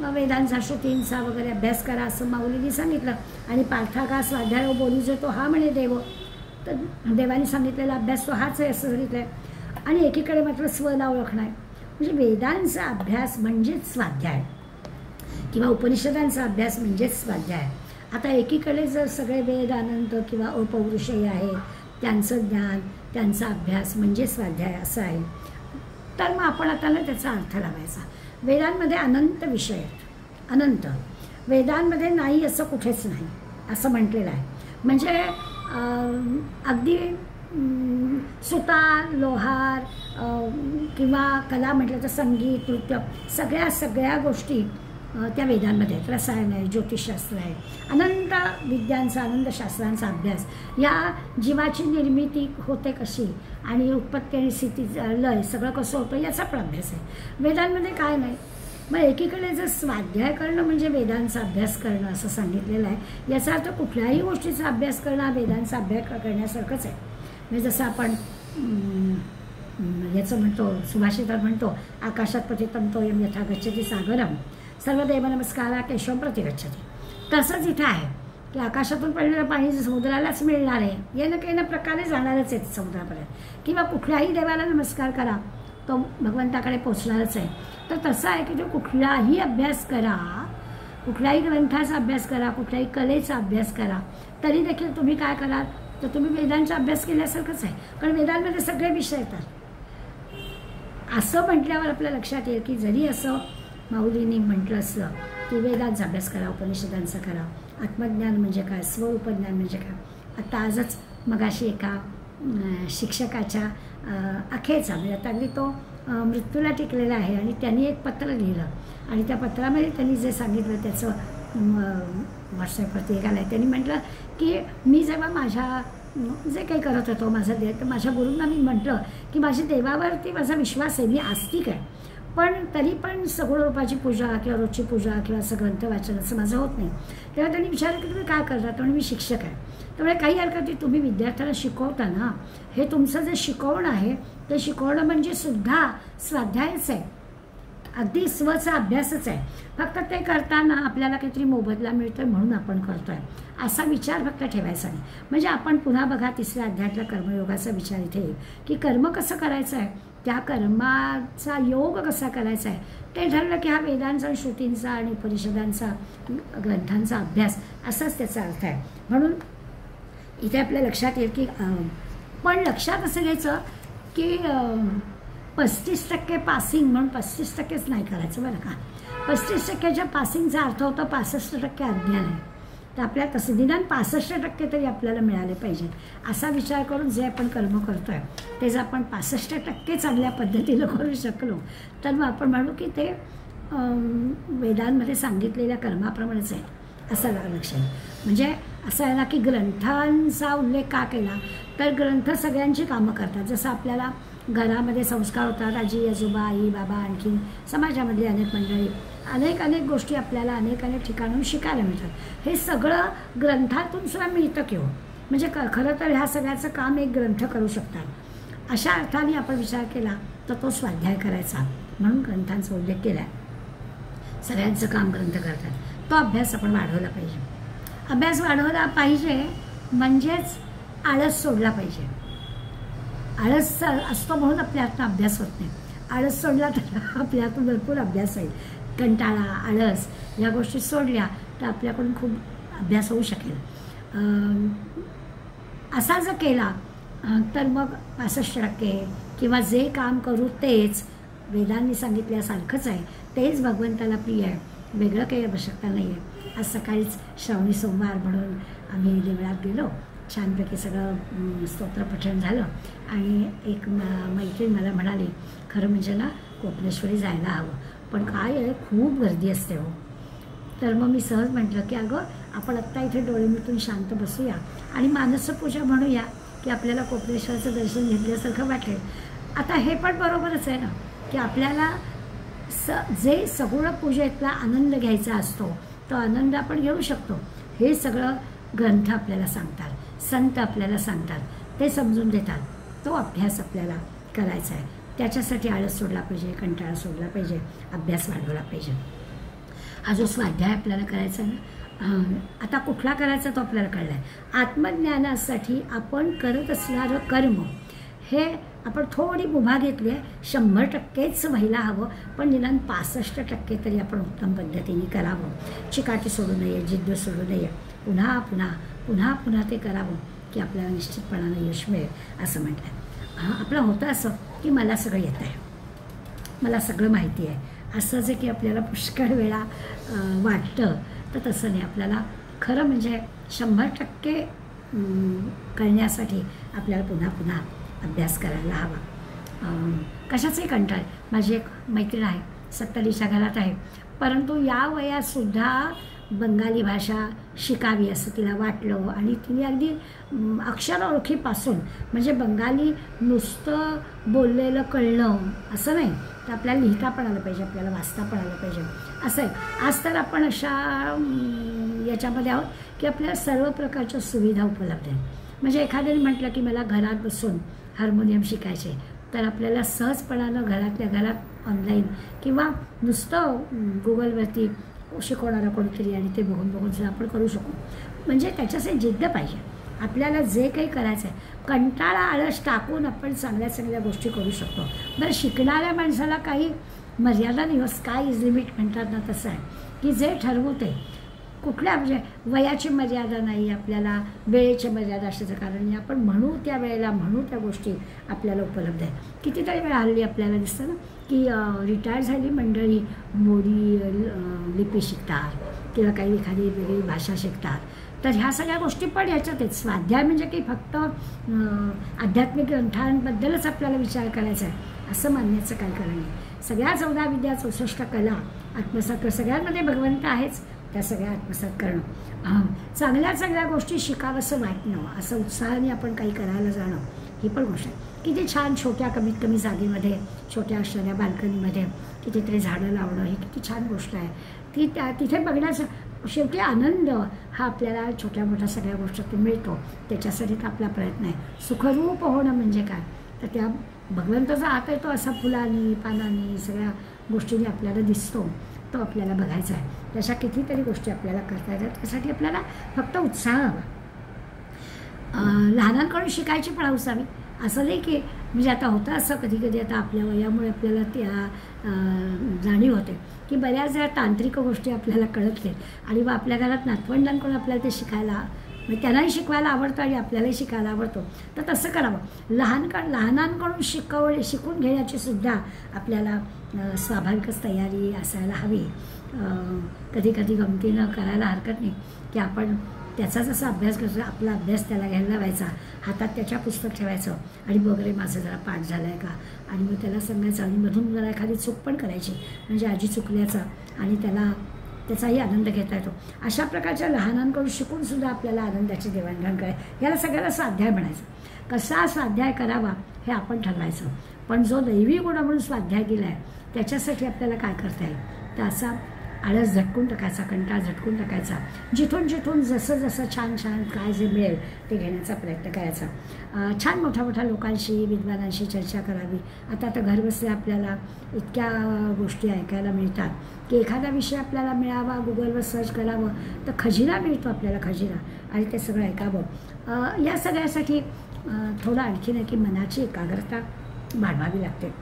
वेदांचा श्रुतींचा वगैरे अभ्यास करा असं माऊलीने सांगितलं. आणि पार्था का स्वाध्याय बोलू जो तो हा म्हणे देव, तर देवाने सांगितलेला अभ्यास तो हाच आहे असं सांगितलं आहे. आणि एकीकडे मात्र स्वला ओळखणं आहे, म्हणजे वेदांचा अभ्यास म्हणजेच स्वाध्याय किंवा उपनिषदांचा अभ्यास म्हणजेच स्वाध्याय. आता एकीकडे जर सगळे वेद अनंत किंवा अपौरुषेय आहेत, त्यांचं ज्ञान त्यांचा अभ्यास म्हणजे स्वाध्याय असं आहे, तर मग आपण आता ना त्याचा अर्थ लावायचा. वेदांमध्ये अनंत विषय आहेत, अनंत. वेदांमध्ये नाही असं कुठेच नाही असं म्हटलेलं आहे. म्हणजे अगदी सुतार, लोहार किंवा कला म्हटलं तर संगीत, नृत्य, सगळ्या गोष्टी त्या वेदांमध्ये आहेत. रसायन आहे, ज्योतिषशास्त्र आहे, अनंत विद्यांचा, अनंत शास्त्रांचा अभ्यास, या जीवाची निर्मिती होते कशी आणि उत्पत्ती आणि स्थिती लय सगळं कसं होतं याचा पण अभ्यास आहे. वेदांमध्ये काय नाही. मग एकीकडे जर स्वाध्याय करणं म्हणजे वेदांचा अभ्यास करणं असं सांगितलेलं आहे, याचा अर्थ कुठल्याही गोष्टीचा अभ्यास करणं हा वेदांचा अभ्यास करण्यासारखंच आहे. म्हणजे जसं आपण याचं म्हणतो, सुभाषितात म्हणतो, आकाशात पतितं तोयं यथा गच्छति सागरम सर्वदेव नमस्कारा केशवं प्रति गच्छति. तसंच इथं आहे की आकाशातून पडलेलं पाणी समुद्रालाच मिळणार आहे, येणं केनं प्रकारे जाणारच आहे समुद्रापर्यंत, किंवा कुठल्याही देवाला नमस्कार करा तो भगवंताकडे पोचणारच आहे. तर तसं आहे की तो कुठलाही अभ्यास करा, कुठल्याही ग्रंथाचा अभ्यास करा, कुठल्याही कलेचा अभ्यास करा, तरी देखील तुम्ही काय कराल तर तुम्ही वेदांचा अभ्यास केल्यासारखंच आहे. कारण वेदांमध्ये सगळे विषय येतात. असं म्हटल्यावर आपल्या लक्षात येईल की जरी असं माऊलींनी म्हटलं असलं की वेदांचा अभ्यास करा, उपनिषदांचा करा, आत्मज्ञान म्हणजे काय, स्वरूपज्ञान म्हणजे काय. आता आजच मगाशी एका शिक्षकाच्या अखेरचा म्हणजे आता अगदी तो मृत्यूला टिकलेला आहे आणि त्यांनी एक पत्र लिहिलं आणि त्या पत्रामध्ये त्यांनी जे सांगितलं त्याचं व्हॉट्सॲपवरती एक आलं. त्यांनी म्हटलं की मी जेव्हा माझ्या जे काही करत होतो माझं तर माझ्या गुरूंना मी म्हटलं की माझ्या देवावरती माझा विश्वास आहे, मी आस्तिक आहे, पण तरी पण सगुण रूपाची पूजा किंवा रोजची पूजा किंवा असं ग्रंथ वाचन असं माझं होत नाही. तेव्हा त्यांनी विचारलं की तुम्ही काय करता, त्यामुळे मी शिक्षक आहे. त्यामुळे काही हरकत नाही, तुम्ही विद्यार्थ्याला शिकवता ना, हे तुमचं जे शिकवणं आहे ते शिकवणं म्हणजे सुद्धा स्वाध्यायच आहे, अगदी स्वचा अभ्यासच आहे. फक्त ते करताना आपल्याला काहीतरी मोबदला मिळतोय म्हणून आपण करतोय असा विचार फक्त ठेवायचा नाही. म्हणजे आपण पुन्हा बघा तिसऱ्या अध्यायातला कर्मयोगाचा विचार इथे येईल की कर्म कसं करायचं आहे, त्या कर्माचा योग कसा करायचा आहे ते ठरलं की हा वेदांचा, श्रुतींचा आणि उपनिषदांचा, ग्रंथांचा अभ्यास असाच त्याचा अर्थ आहे. म्हणून इथे आपल्या लक्षात येईल की पण लक्षात असं घ्यायचं की 35% पासिंग म्हणून 35%च नाही करायचं बरं का. 35%च्या पासिंगचा अर्थ होता 65% अज्ञान आहे. तर आपल्या तसं निदान 65% तरी आपल्याला मिळाले पाहिजेत असा विचार करून जे आपण कर्म करतोय ते जर आपण 65% चांगल्या पद्धतीनं करू शकलो तर मग आपण म्हणू की ते वेदांमध्ये सांगितलेल्या कर्माप्रमाणेच आहे असं लक्षात. म्हणजे असं आहे ना की ग्रंथांचा उल्लेख का केला तर ग्रंथ सगळ्यांची कामं करतात. जसं आपल्याला घरामध्ये संस्कार होतात, आजी आजोबा आई बाबा आणखी समाजामधली अनेक मंडळी, अनेक गोष्टी आपल्याला अनेक ठिकाणून शिकायला मिळतात. हे सगळं ग्रंथातून सुद्धा मिळतं की हो. म्हणजे खरं तर ह्या सगळ्याचं काम एक ग्रंथ करू शकतात अशा अर्थाने आपण विचार केला तर तो स्वाध्याय करायचा म्हणून ग्रंथांचा उल्लेख केला आहे. सगळ्यांचं काम ग्रंथ करतात, तो अभ्यास आपण वाढवला पाहिजे. अभ्यास वाढवला पाहिजे म्हणजेच आळस सोडला पाहिजे. आळस असतो म्हणून आपल्या हातून अभ्यास होत नाही. आळस सोडला तर आपल्या हातून भरपूर अभ्यास होईल. कंटाळा, आळस या गोष्टी सोडल्या तर आपल्याकडून खूप अभ्यास होऊ शकेल. असा जर केला तर मग 65% किंवा जे काम करू तेच वेदांनी सांगितल्यासारखंच आहे, तेच भगवंताला प्रिय आहे, वेगळं काही आवश्यकता नाही आहे. आज सकाळीच श्रावणी सोमवार म्हणून आम्ही देवळात गेलो, छानपैकी सगळं स्तोत्रपठण झालं आणि एक मैत्रीण मला म्हणाली खरं म्हणजे ना कोपनेश्वरी जायला हवं, पण काय आहे खूप गर्दी असते हो. तर मग मी सहज म्हटलं की अगं आपण आत्ता इथे डोळे मिटून शांत बसूया आणि मानसपूजा म्हणूया की आपल्याला कोपनेश्वराचं दर्शन घेतल्यासारखं वाटेल. आता हे पण बरोबरच आहे ना की आपल्याला जे सगुण पूजेतला आनंद घ्यायचा असतो तो आनंद आपण घेऊ शकतो. हे सगळं ग्रंथ आपल्याला सांगतात, संत आपल्याला सांगतात, ते समजून देतात. तो अभ्यास आपल्याला करायचा आहे. त्याच्यासाठी आळस सोडला पाहिजे, कंटाळा सोडला पाहिजे, अभ्यास वाढवला पाहिजे. हा जो स्वाध्याय आपल्याला करायचा ना, आता कुठला करायचा तो आपल्याला कळला आहे. आत्मज्ञानासाठी आपण करत असणारं कर्म हे आपण थोडी मुभा घेतली आहे. 100%च व्हायला हवं, पण निदान 65% तरी आपण उत्तम पद्धतीने करावं. चिकाटी सोडू नये, जिद्द सोडू नये, पुन्हा पुन्हा पुन्हा पुन्हा ते करावं की आपल्याला निश्चितपणानं यश मिळेल असं म्हटलं आहे. आपलं होतं असं की मला सगळं येतं आहे, मला सगळं माहिती आहे, असं जे की आपल्याला पुष्कळ वेळा वाटतं तर तसं नाही. आपल्याला खरं म्हणजे 100% करण्यासाठी आपल्याला पुन्हा पुन्हा अभ्यास करायला हवा. कशाचाही कंटाळ. माझी एक मैत्रीण आहे, 70च्या घरात आहे, परंतु या वयातसुद्धा बंगाली भाषा शिकावी असं तिला वाटलं आणि तिने अगदी अक्षर ओळखीपासून, म्हणजे बंगाली नुसतं बोललेलं कळणं असं नाही, तर आपल्याला लिहिता पण आलं पाहिजे, आपल्याला वाचता पण आलं पाहिजे असं आहे. आज तर आपण अशा याच्यामध्ये आहोत की आपल्याला सर्व प्रकारच्या सुविधा उपलब्ध आहेत. म्हणजे एखाद्याने म्हटलं की मला घरात बसून हार्मोनियम शिकायचे, तर आपल्याला सहजपणानं घरातल्या घरात ऑनलाईन किंवा नुसतं गुगलवरती शिकवणारा कोणीतरी आणि ते बघून बघून सुद्धा आपण करू शकू. म्हणजे त्याच्यासाठी जिद्द पाहिजे. आपल्याला जे काही करायचं आहे, कंटाळा आळस टाकून आपण चांगल्या चांगल्या गोष्टी करू शकतो. बरं, शिकणाऱ्या माणसाला काही मर्यादा नाही, स्काय इज लिमिट म्हणतात ना, तसं आहे की जे ठरवते कुठल्या, म्हणजे वयाची मर्यादा नाही, आपल्याला वेळेची मर्यादा असण्याचं कारण नाही. आपण म्हणू त्या वेळेला म्हणू त्या गोष्टी आपल्याला उपलब्ध आहे. कितीतरी वेळा हल्ली आपल्याला दिसतं ना की रिटायर झाली मंडळी मोडी लिपी शिकतात किंवा काही एखादी वेगळी भाषा शिकतात. तर ह्या सगळ्या गोष्टी पण ह्याच्यात आहेत. स्वाध्याय म्हणजे की फक्त आध्यात्मिक ग्रंथांबद्दलच आपल्याला विचार करायचा आहे असं मानण्याचं काही कारण नाही. सगळ्या 14 विद्या 64 कला आत्मसात कर, सगळ्यांमध्ये भगवंत आहेच, त्या सगळ्या आत्मसात करणं, चांगल्या चांगल्या गोष्टी शिकावंसं वाटणं, असं उत्साहाने आपण काही करायला जाणं, ही पण गोष्ट आहे. किती छान छोट्या कमीत कमी जागेमध्ये, छोट्या असणाऱ्या बाल्कनीमध्ये कितीतरी झाडं लावणं, ही किती छान गोष्ट आहे. ती तिथे बघण्याचं शेवटी आनंद हा आपल्याला छोट्या मोठ्या सगळ्या गोष्टीतून मिळतो. त्याच्यासाठी तर आपला प्रयत्न आहे. सुखरूप होणं म्हणजे काय, तर त्या भगवंताचा हात आहे तो असा फुलांनी पानांनी सगळ्या गोष्टींनी आपल्याला दिसतो, तो आपल्याला बघायचा आहे. तशा कितीतरी गोष्टी आपल्याला करता येतात. त्यासाठी आपल्याला फक्त उत्साह हवा. लहानांकडून शिकायची पण हौस हवी. असं नाही की म्हणजे आता होतं असं कधी कधी, आता आपल्या वयामुळे आपल्याला त्या जाणीव होते की बऱ्याच वेळा तांत्रिक गोष्टी आपल्याला कळत नाहीत आणि मग आपल्या घरात नातवंडांकडून आपल्याला ते शिकायला, म्हणजे त्यांनाही शिकवायला आवडतं आणि आपल्यालाही शिकायला आवडतं. तर तसं करावं. लहानांकडून शिकून घेण्याची सुद्धा आपल्याला स्वाभाविकच तयारी असायला हवी. कधी कधी गमतीनं करायला हरकत नाही की आपण त्याचा जसा अभ्यास करतो, आपला अभ्यास त्याला घ्यायला लावायचा, हातात त्याच्या पुस्तक ठेवायचं आणि वगैरे माझं जरा पाठ झालं आहे का, आणि मग त्याला सांगायचं आणि मधून जरा एखादी चूक पण करायची, म्हणजे आजी चुकल्याचा आणि त्याचाही आनंद घेता येतो. अशा प्रकारच्या लहानांकडून शिकूनसुद्धा आपल्याला आनंदाची देवाणघेवाण करायची. याला सगळ्याला स्वाध्याय म्हणायचं. कसा स्वाध्याय करावा हे आपण ठरवायचं. पण जो दैवी गुण म्हणून स्वाध्याय दिला आहे त्याच्यासाठी आपल्याला काय करता येईल, तर असा आळस झटकून टाकायचा, कंटाळ झटकून टाकायचा, जिथून जिथून जसं जसं छान छान काय जे मिळेल ते घेण्याचा प्रयत्न करायचा. छान मोठ्या मोठ्या लोकांशी विद्वानांशी चर्चा करावी. आता घरबसल्या आपल्याला इतक्या गोष्टी ऐकायला मिळतात की एखादा विषय आपल्याला मिळावा, गुगलवर सर्च करावं तर खजिना मिळतो आपल्याला, खजिना, आणि ते सगळं ऐकावं. या सगळ्यासाठी थोडं आणखीन आहे की मनाची एकाग्रता वाढवावी लागते.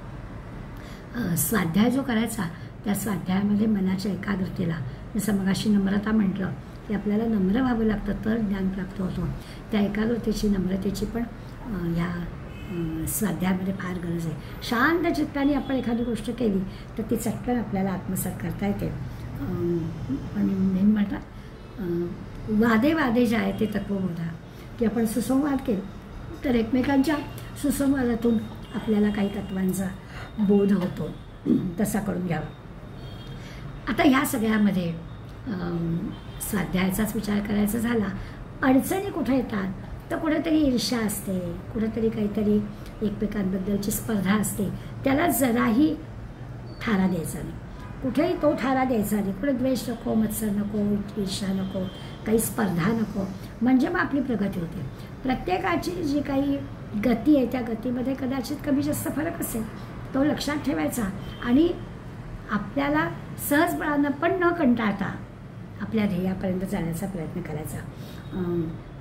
स्वाध्याय जो करायचा त्या स्वाध्यायामध्ये मनाच्या एकाग्रतेला, जसं मगाशी नम्रता म्हटलं की आपल्याला नम्र व्हावं लागतं तर ज्ञान प्राप्त होतो. त्या एकाग्रतेची नम्रतेची पण ह्या स्वाध्यायामध्ये फार गरज आहे. शांत चित्ताने आपण एखादी गोष्ट केली तर ती चटकन आपल्याला आत्मसात करता येते. आणि नेहमी म्हणतात वादे वादे जे आहे ते तत्वबोधा, की आपण सुसंवाद केले तर एकमेकांच्या सुसंवादातून आपल्याला काही तत्वांचा बोध होतो, तसा करून घ्यावा. आता ह्या सगळ्यामध्ये स्वाध्यायाचाच विचार करायचा झाला, अडचणी कुठे येतात तर कुठेतरी ईर्ष्या असते, कुठेतरी काहीतरी एकमेकांबद्दलची स्पर्धा असते. त्याला जराही थारा द्यायचा नाही, कुठेही तो थारा द्यायचा नाही. कुठे द्वेष नको, मत्सर नको, ईर्ष्या नको, काही स्पर्धा नको, म्हणजे मग आपली प्रगती होते. प्रत्येकाची जी काही गती आहे त्या गतीमध्ये कदाचित कमी जास्त फरक असेल, तो लक्षात ठेवायचा आणि आपल्याला सहजपणानं पण न कंटाळता आपल्या ध्येयापर्यंत जाण्याचा प्रयत्न करायचा.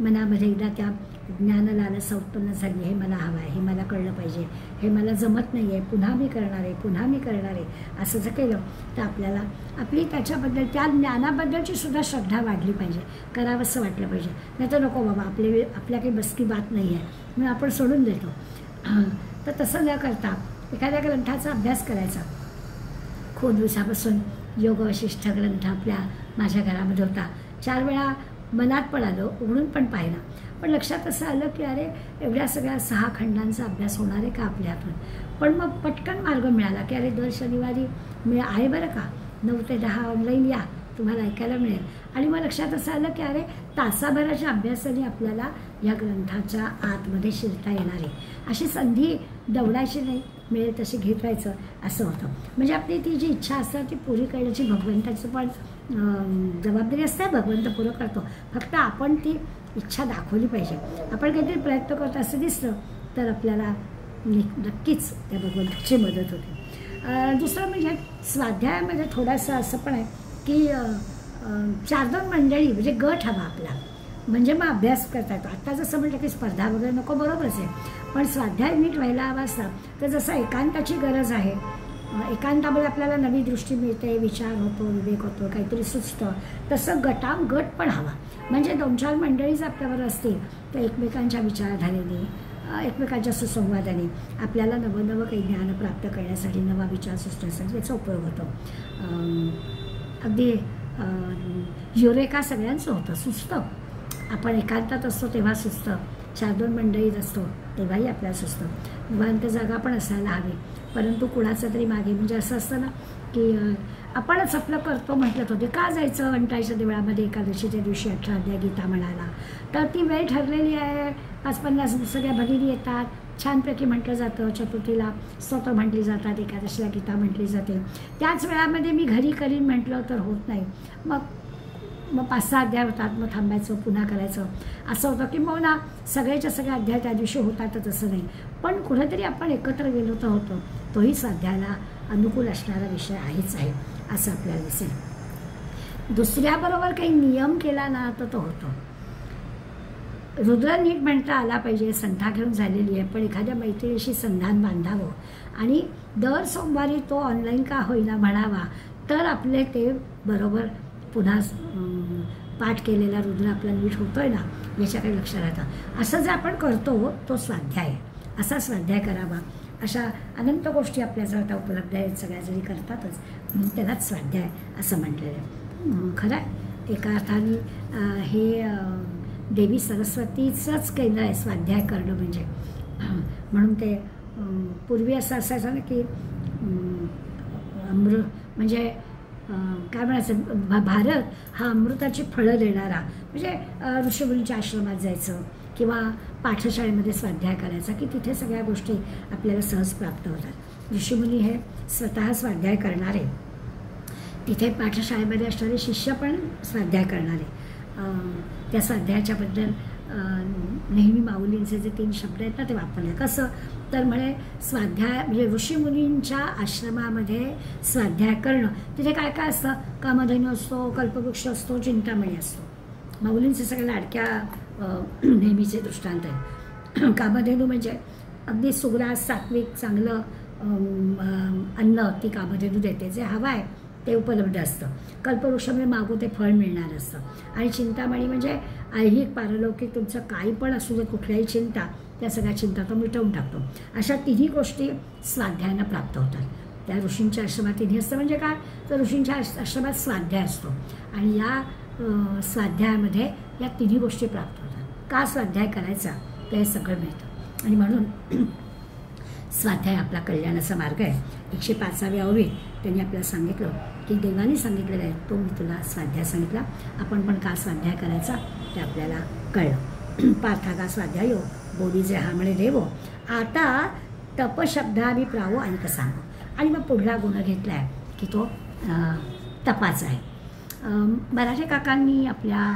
मनामध्ये एकदा त्या ज्ञानलालसा उत्पन्न झाली, हे मला हवं आहे, हे मला कळलं पाहिजे, हे मला जमत नाही आहे, पुन्हा मी करणार आहे, पुन्हा मी करणार आहे, असं जर केलं तर आपल्याला आपली त्याच्याबद्दल त्या ज्ञानाबद्दलची सुद्धा श्रद्धा वाढली पाहिजे, करावंसं वाटलं पाहिजे. नाही तर नको बाबा, आपल्या काही बसकी बात नाही आहे म्हणून आपण सोडून देतो. तर तसं न करता एखाद्या ग्रंथाचा अभ्यास करायचा. खूप दिवसापासून योग वशिष्ठ ग्रंथ माझ्या घरामध्ये होता. 4 वेळा मनात पण आलं, उघडून पण पाहिलं, पण लक्षात असं आलं की अरे एवढ्या सगळ्या 6 खंडांचा अभ्यास होणार आहे का आपल्या हातून. पण मग पटकन मार्ग मिळाला की अरे दर शनिवारी आहे बरं का, 9 ते 10 ऑनलाईन या, तुम्हाला ऐकायला मिळेल. आणि मग लक्षात असं आलं की अरे तासाभराच्या अभ्यासाने आपल्याला या ग्रंथाच्या आतमध्ये शिरता येणार आहे. अशी संधी दवडायची नाही, मिळेल तशी घेत राहायचं असं होतं. म्हणजे आपली ती जी इच्छा असते ती पुरी करण्याची भगवंताची पण जबाबदारी असते. भगवंत पुरं करतो, फक्त आपण ती इच्छा दाखवली पाहिजे. आपण काहीतरी प्रयत्न करत असं दिसलं तर आपल्याला नक्कीच त्या भगवंताची मदत होते. दुसरं म्हणजे स्वाध्यायामध्ये थोडंसं असं पण आहे की 4-2 मंडळी म्हणजे गट हवा आपला, म्हणजे मग अभ्यास करता येतो. आत्ता जसं म्हटलं की स्पर्धा वगैरे नको, बरोबरच आहे, पण स्वाध्याय नीट व्हायला हवा असला तर जसं एकांताची गरज आहे, एकांतामध्ये आपल्याला नवी दृष्टी मिळते, विचार होतो, विवेक होतो, काहीतरी सुचतं, तसं गट पण हवा. म्हणजे 2-4 मंडळी जर आपल्यावर असतील तर एकमेकांच्या विचारधारेने, एकमेकांच्या सुसंवादाने आपल्याला नवं काही ज्ञान प्राप्त करण्यासाठी, नवा विचार सुचण्यासाठी याचा उपयोग होतो. अगदी युरेका सगळ्यांचं होतं, सुचतं. आपण एकांतात असतो तेव्हा सुचतं, 4-2 मंडळीत असतो तेव्हाही आपल्याला सुचतं. निवांत जागा पण असायला हवी, परंतु कुणाचं तरी मागे, म्हणजे असं असतं ना की आपणच आपलं करतो म्हटलं होते, का जायचं वंटाईच्या देवळामध्ये एकादशीच्या दिवशी 18 अध्याय गीता म्हणायला. तर ती वेळ ठरलेली आहे, 5-50 सगळ्या भगिनी येतात, छानपैकी म्हटलं जातं, चतुर्थीला स्तोत्र म्हटली जातात, एकादशीला गीता म्हटली जाते. त्याच वेळामध्ये मी घरी करीन म्हटलं तर होत नाही. मग 5-6 अध्याय होतात, मग थांबायचं, पुन्हा करायचं असं होतं. की मग ना सगळ्याच्या सगळ्या अध्याय त्या दिवशी होतातच असं नाही, पण कुठेतरी आपण एकत्र गेलो तर होतो. तोही स्वाध्यायाला अनुकूल असणारा विषय आहेच आहे असं आपल्याला दिसेल. दुसऱ्याबरोबर काही नियम केला ना तर तो होतो. रुद्र नीट म्हणता आला पाहिजे, संथा घेऊन झालेली आहे, पण एखाद्या मैत्रिणीशी संधान बांधावं आणि दर सोमवारी तो ऑनलाईन का होईना म्हणावा, तर आपले ते बरोबर पुन्हा पाठ केलेला रुद्र आपला नीट होतोय ना याच्याकडे लक्ष राहतं. असं जे आपण करतो तो स्वाध्याय, असा स्वाध्याय करावा. अशा अनंत गोष्टी आपल्याजवळ आता उपलब्ध आहेत, सगळ्या जरी करतातच, म्हणून त्यालाच स्वाध्याय असं म्हटलेलं आहे. खरं आहे, एका अर्थाने हे देवी सरस्वतीचंच केंद्र आहे स्वाध्याय करणं म्हणजे. म्हणून ते पूर्वी असं असायचं ना की म्हणजे काय म्हणायचं, भारत हा अमृताची फळं देणारा, म्हणजे ऋषीमुनीच्या आश्रमात जायचं किंवा पाठशाळेमध्ये स्वाध्याय करायचा की तिथे सगळ्या गोष्टी आपल्याला सहज प्राप्त होतात. ऋषीमुनी हे स्वतः स्वाध्याय करणारे, तिथे पाठशाळेमध्ये असणारे शिष्य पण स्वाध्याय करणारे. त्या स्वाध्यायाच्याबद्दल नेहमी माऊलींचे जे 3 शब्द आहेत ना ते वापरले. कसं तर म्हणे स्वाध्याय म्हणजे ऋषीमुनींच्या आश्रमामध्ये स्वाध्याय करणं, तिथे काय काय असतं, कामधेनू असतो, कल्पवृक्ष असतो, चिंतामणी असतो. माऊलींचे सगळ्या लाडक्या नेहमीचे दृष्टांत आहेत. कामधेनू म्हणजे अगदी सुग्रास सात्विक चांगलं अन्न ती कामधेनू देते, जे हवं आहे ते उपलब्ध असतं. कल्पवृक्षामध्ये मागू ते फळ मिळणार असतं. आणि चिंतामणी म्हणजे ऐहिक पारलौकिक तुमचं काही पण असू दे, कुठल्याही चिंता, त्या सगळ्या चिंता तो मिटवून टाकतो. अशा 3ही गोष्टी स्वाध्यायानं प्राप्त होतात. त्या ऋषींच्या आश्रमात 3ही असतं. म्हणजे काय तर ऋषींच्या आश्रमात स्वाध्याय असतो आणि या स्वाध्यायामध्ये या 3ही गोष्टी प्राप्त होतात. का स्वाध्याय करायचा तर हे सगळं मिळतं. आणि म्हणून स्वाध्याय आपला कल्याणाचा मार्ग आहे. 105व्या ओवीत त्यांनी आपल्याला सांगितलं की देवाने सांगितलेलं आहे, तो मी तुला स्वाध्याय सांगितला, आपण पण का स्वाध्याय करायचा ते आपल्याला कळलं. पार्थागा स्वाध्यायो बोधीचे हा म्हणे देवो, आता तपशब्दावी प्रावो आणि कसा. आणि मग पुढला गुण घेतला आहे की तो तपाचा आहे. मराठे काकांनी आपल्या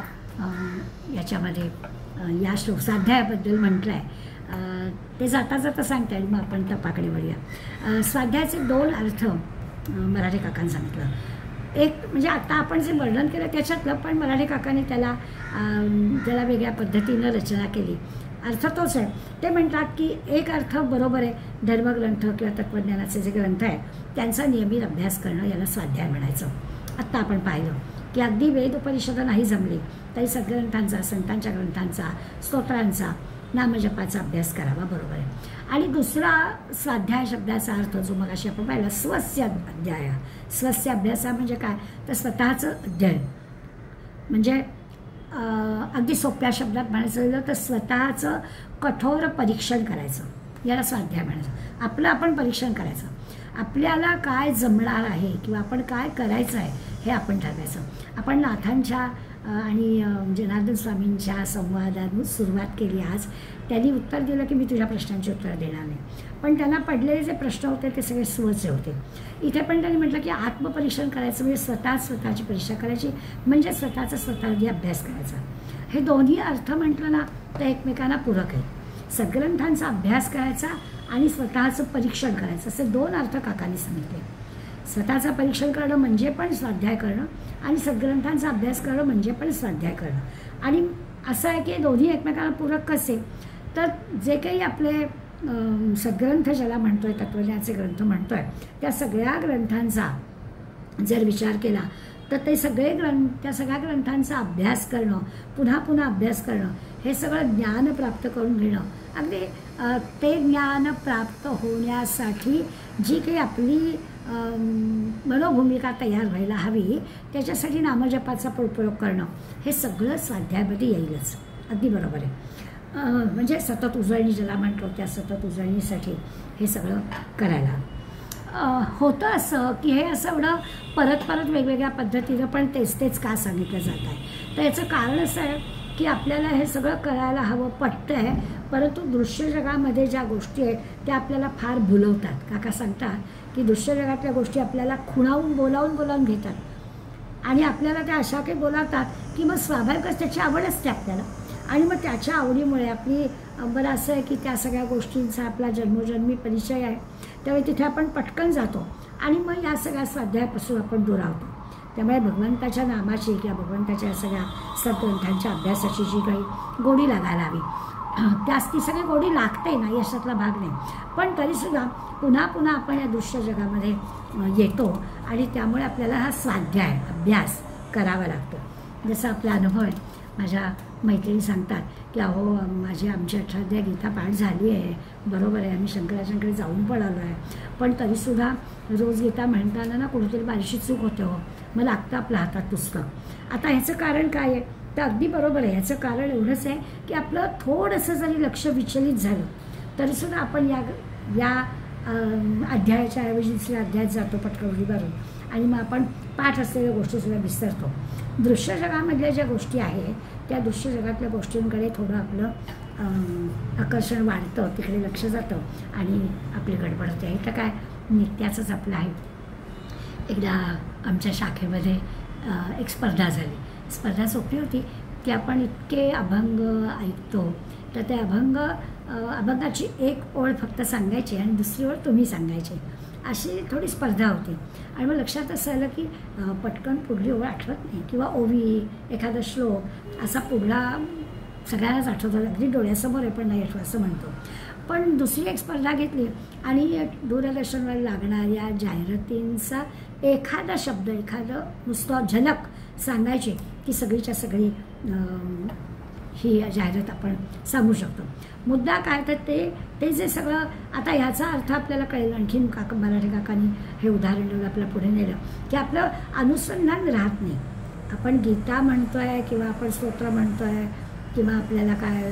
याच्यामध्ये या स्वाध्यायाबद्दल म्हटलं आहे, ते जाता जाता सांगता येईल, मग आपण तपाकडे वळूया. स्वाध्यायाचे 2 अर्थ मराठे काकांनी सांगितलं. एक म्हणजे आता आपण जे वर्णन केलं त्याच्यातलं, पण मराठे काकांनी त्याला वेगळ्या पद्धतीनं रचना केली. अर्थ तोच आहे. ते म्हणतात की एक अर्थ बरोबर आहे, धर्मग्रंथ किंवा तत्त्वज्ञानाचे जे ग्रंथ आहेत त्यांचा नियमित अभ्यास करणं याला स्वाध्याय म्हणायचं. आत्ता आपण पाहिलं की अगदी वेद उपनिषदं नाही जमली तरी सद्ग्रंथांचा, संतांच्या ग्रंथांचा, स्तोत्रांचा, नामजपाचा अभ्यास करावा, बरोबर आहे. आणि दुसरा स्वाध्याय शब्दाचा अर्थ जो मग अशी आपण पाहिला, स्वस्य अध्याय. स्वस्य अभ्यास म्हणजे काय तर स्वतःचं अध्ययन. म्हणजे अगदी सोप्या शब्दात म्हणायचं झालं तर स्वतःचं कठोर परीक्षण करायचं, याला स्वाध्याय म्हणायचं. आपलं आपण परीक्षण करायचं. आपल्याला काय जमणार आहे किंवा आपण काय करायचं आहे हे आपण ठरवायचं. आपण नाथांच्या आणि जनार्दन स्वामींच्या संवादातून सुरुवात केली आज. त्यांनी उत्तर दिलं की मी तुझ्या प्रश्नांची उत्तर देणार नाही, पण त्यांना पडलेले जे प्रश्न होते ते सगळे सुवचे होते. इथे पण त्यांनी म्हटलं की आत्मपरीक्षण करायचं म्हणजे स्वतःची परीक्षा करायची, म्हणजे स्वतःचा अभ्यास करायचा. हे दोन्ही अर्थ म्हटलं ना तर एकमेकांना पूरक आहेत. सद्ग्रंथांचा अभ्यास करायचा आणि स्वतःचं परीक्षण करायचं, असे दोन अर्थ काकांनी सांगितले. स्वतःचं परीक्षण करणं म्हणजे पण स्वाध्याय करणं आणि सद्ग्रंथांचा अभ्यास करणं म्हणजे पण स्वाध्याय करणं. आणि असं आहे की दोन्ही एकमेकांना पूरक कसे, तर जे काही आपले सद्ग्रंथ ज्याला म्हणतोय, तत्त्वज्ञानाचे ग्रंथ म्हणतोय, त्या सगळ्या ग्रंथांचा जर विचार केला तर ते त्या सगळ्या ग्रंथांचा अभ्यास करणं, पुन्हा पुन्हा अभ्यास करणं, हे सगळं ज्ञान प्राप्त करून घेणं. अगदी ते ज्ञान प्राप्त होण्यासाठी जी काही आपली मनोभूमिका तयार व्हायला हवी, त्याच्यासाठी नामजपाचा उपयोग करणं, हे सगळं स्वाध्यायामध्ये येईलच. अगदी बरोबर आहे. म्हणजे सतत उजळणी ज्याला म्हणतो, त्या सतत उजळणीसाठी हे सगळं करायला होतं. असं की हे असं एवढं परत परत वेगवेगळ्या पद्धतीनं पण तेच का सांगितलं जात आहे, तर याचं कारण असं आहे की आपल्याला हे सगळं करायला हवं, पटतं आहे, परंतु दृश्य जगामध्ये ज्या गोष्टी आहेत त्या आपल्याला फार भुलवतात. काका सांगतात की दृश्य जगातल्या गोष्टी आपल्याला खुणावून बोलावून घेतात आणि आपल्याला त्या अशा काही बोलावतात की मग स्वाभाविकच त्याची आवड असते आपल्याला, आणि मग त्याच्या आवडीमुळे आपली बरं असं आहे की त्या सगळ्या गोष्टींचा आपला जन्मोजन्मी परिचय आहे, त्यामुळे तिथे आपण पटकन जातो आणि मग या सगळ्या स्वाध्यायापासून आपण दुरावतो. त्यामुळे भगवंताच्या नामाची किंवा भगवंताच्या या सगळ्या सद्ग्रंथांच्या अभ्यासाची जी काही गोडी लागायला हवी, ती सगळी गोडी लागते नाही अशातला भाग नाही, पण तरीसुद्धा पुन्हा पुन्हा आपण या दृश्य जगामध्ये येतो आणि त्यामुळे आपल्याला हा स्वाध्याय अभ्यास करावा लागतो. जसा आपला अनुभव आहे, माझ्या मैत्रिणी सांगतात की अहो आमची 18 गीता पाठ झाली आहे, बरोबर आहे, आम्ही शंकराचांकडे जाऊन पण आलो आहे, पण तरीसुद्धा रोज गीता म्हणताना ना कुठेतरी बारीशी चूक होते हो, मग लागतं आपल्या हातात पुस्तक. आता ह्याचं कारण काय आहे, तर अगदी बरोबर आहे, ह्याचं कारण एवढंच आहे की आपलं थोडंसं जरी लक्ष विचलित झालं तरीसुद्धा आपण या अध्यायाच्या ऐवजी दुसऱ्या अध्यायात जातो पटकन उडी मारून, आणि मग आपण पाठ असलेल्या गोष्टीसुद्धा विसरतो. दृश्य जगामधल्या ज्या गोष्टी आहेत त्या दृश्य जगातल्या गोष्टींकडे थोडं आपलं आकर्षण वाढतं, तिकडे लक्ष जातं आणि आपली गडबड होते. हे तर काय नित्याचंच आपलं आहे. एकदा आमच्या शाखेमध्ये एक स्पर्धा झाली. स्पर्धा सोपी होती की आपण इतके अभंग ऐकतो, तर ते अभंगाची एक ओळ फक्त सांगायची आणि दुसरी ओळ तुम्ही सांगायची, अशी थोडी स्पर्धा होती. आणि मग लक्षात असं आलं की पटकन पुढली ओळ आठवत नाही, किंवा ओवी, एखादा श्लोक असा पुढला सगळ्यांनाच आठवतो, अगदी डोळ्यासमोर आहे पण नाही आठवत असं म्हणतो. पण दुसरी एक स्पर्धा घेतली आणि दूरदर्शनवर लागणाऱ्या जाहिरातींचा एखादा शब्द, एखादं नुसतं झलक सांगायची की सगळीच्या सगळी ही जाहिरात आपण सांगू शकतो. मुद्दा काय, तर ते जे सगळं, आता ह्याचा अर्थ आपल्याला कळेल. आणखीन मराठी काकांनी हे उदाहरण देऊन आपल्या पुढे नेलं की आपलं अनुसंधान राहत नाही. आपण गीता म्हणतोय किंवा आपण स्तोत्र म्हणतोय किंवा आपल्याला काय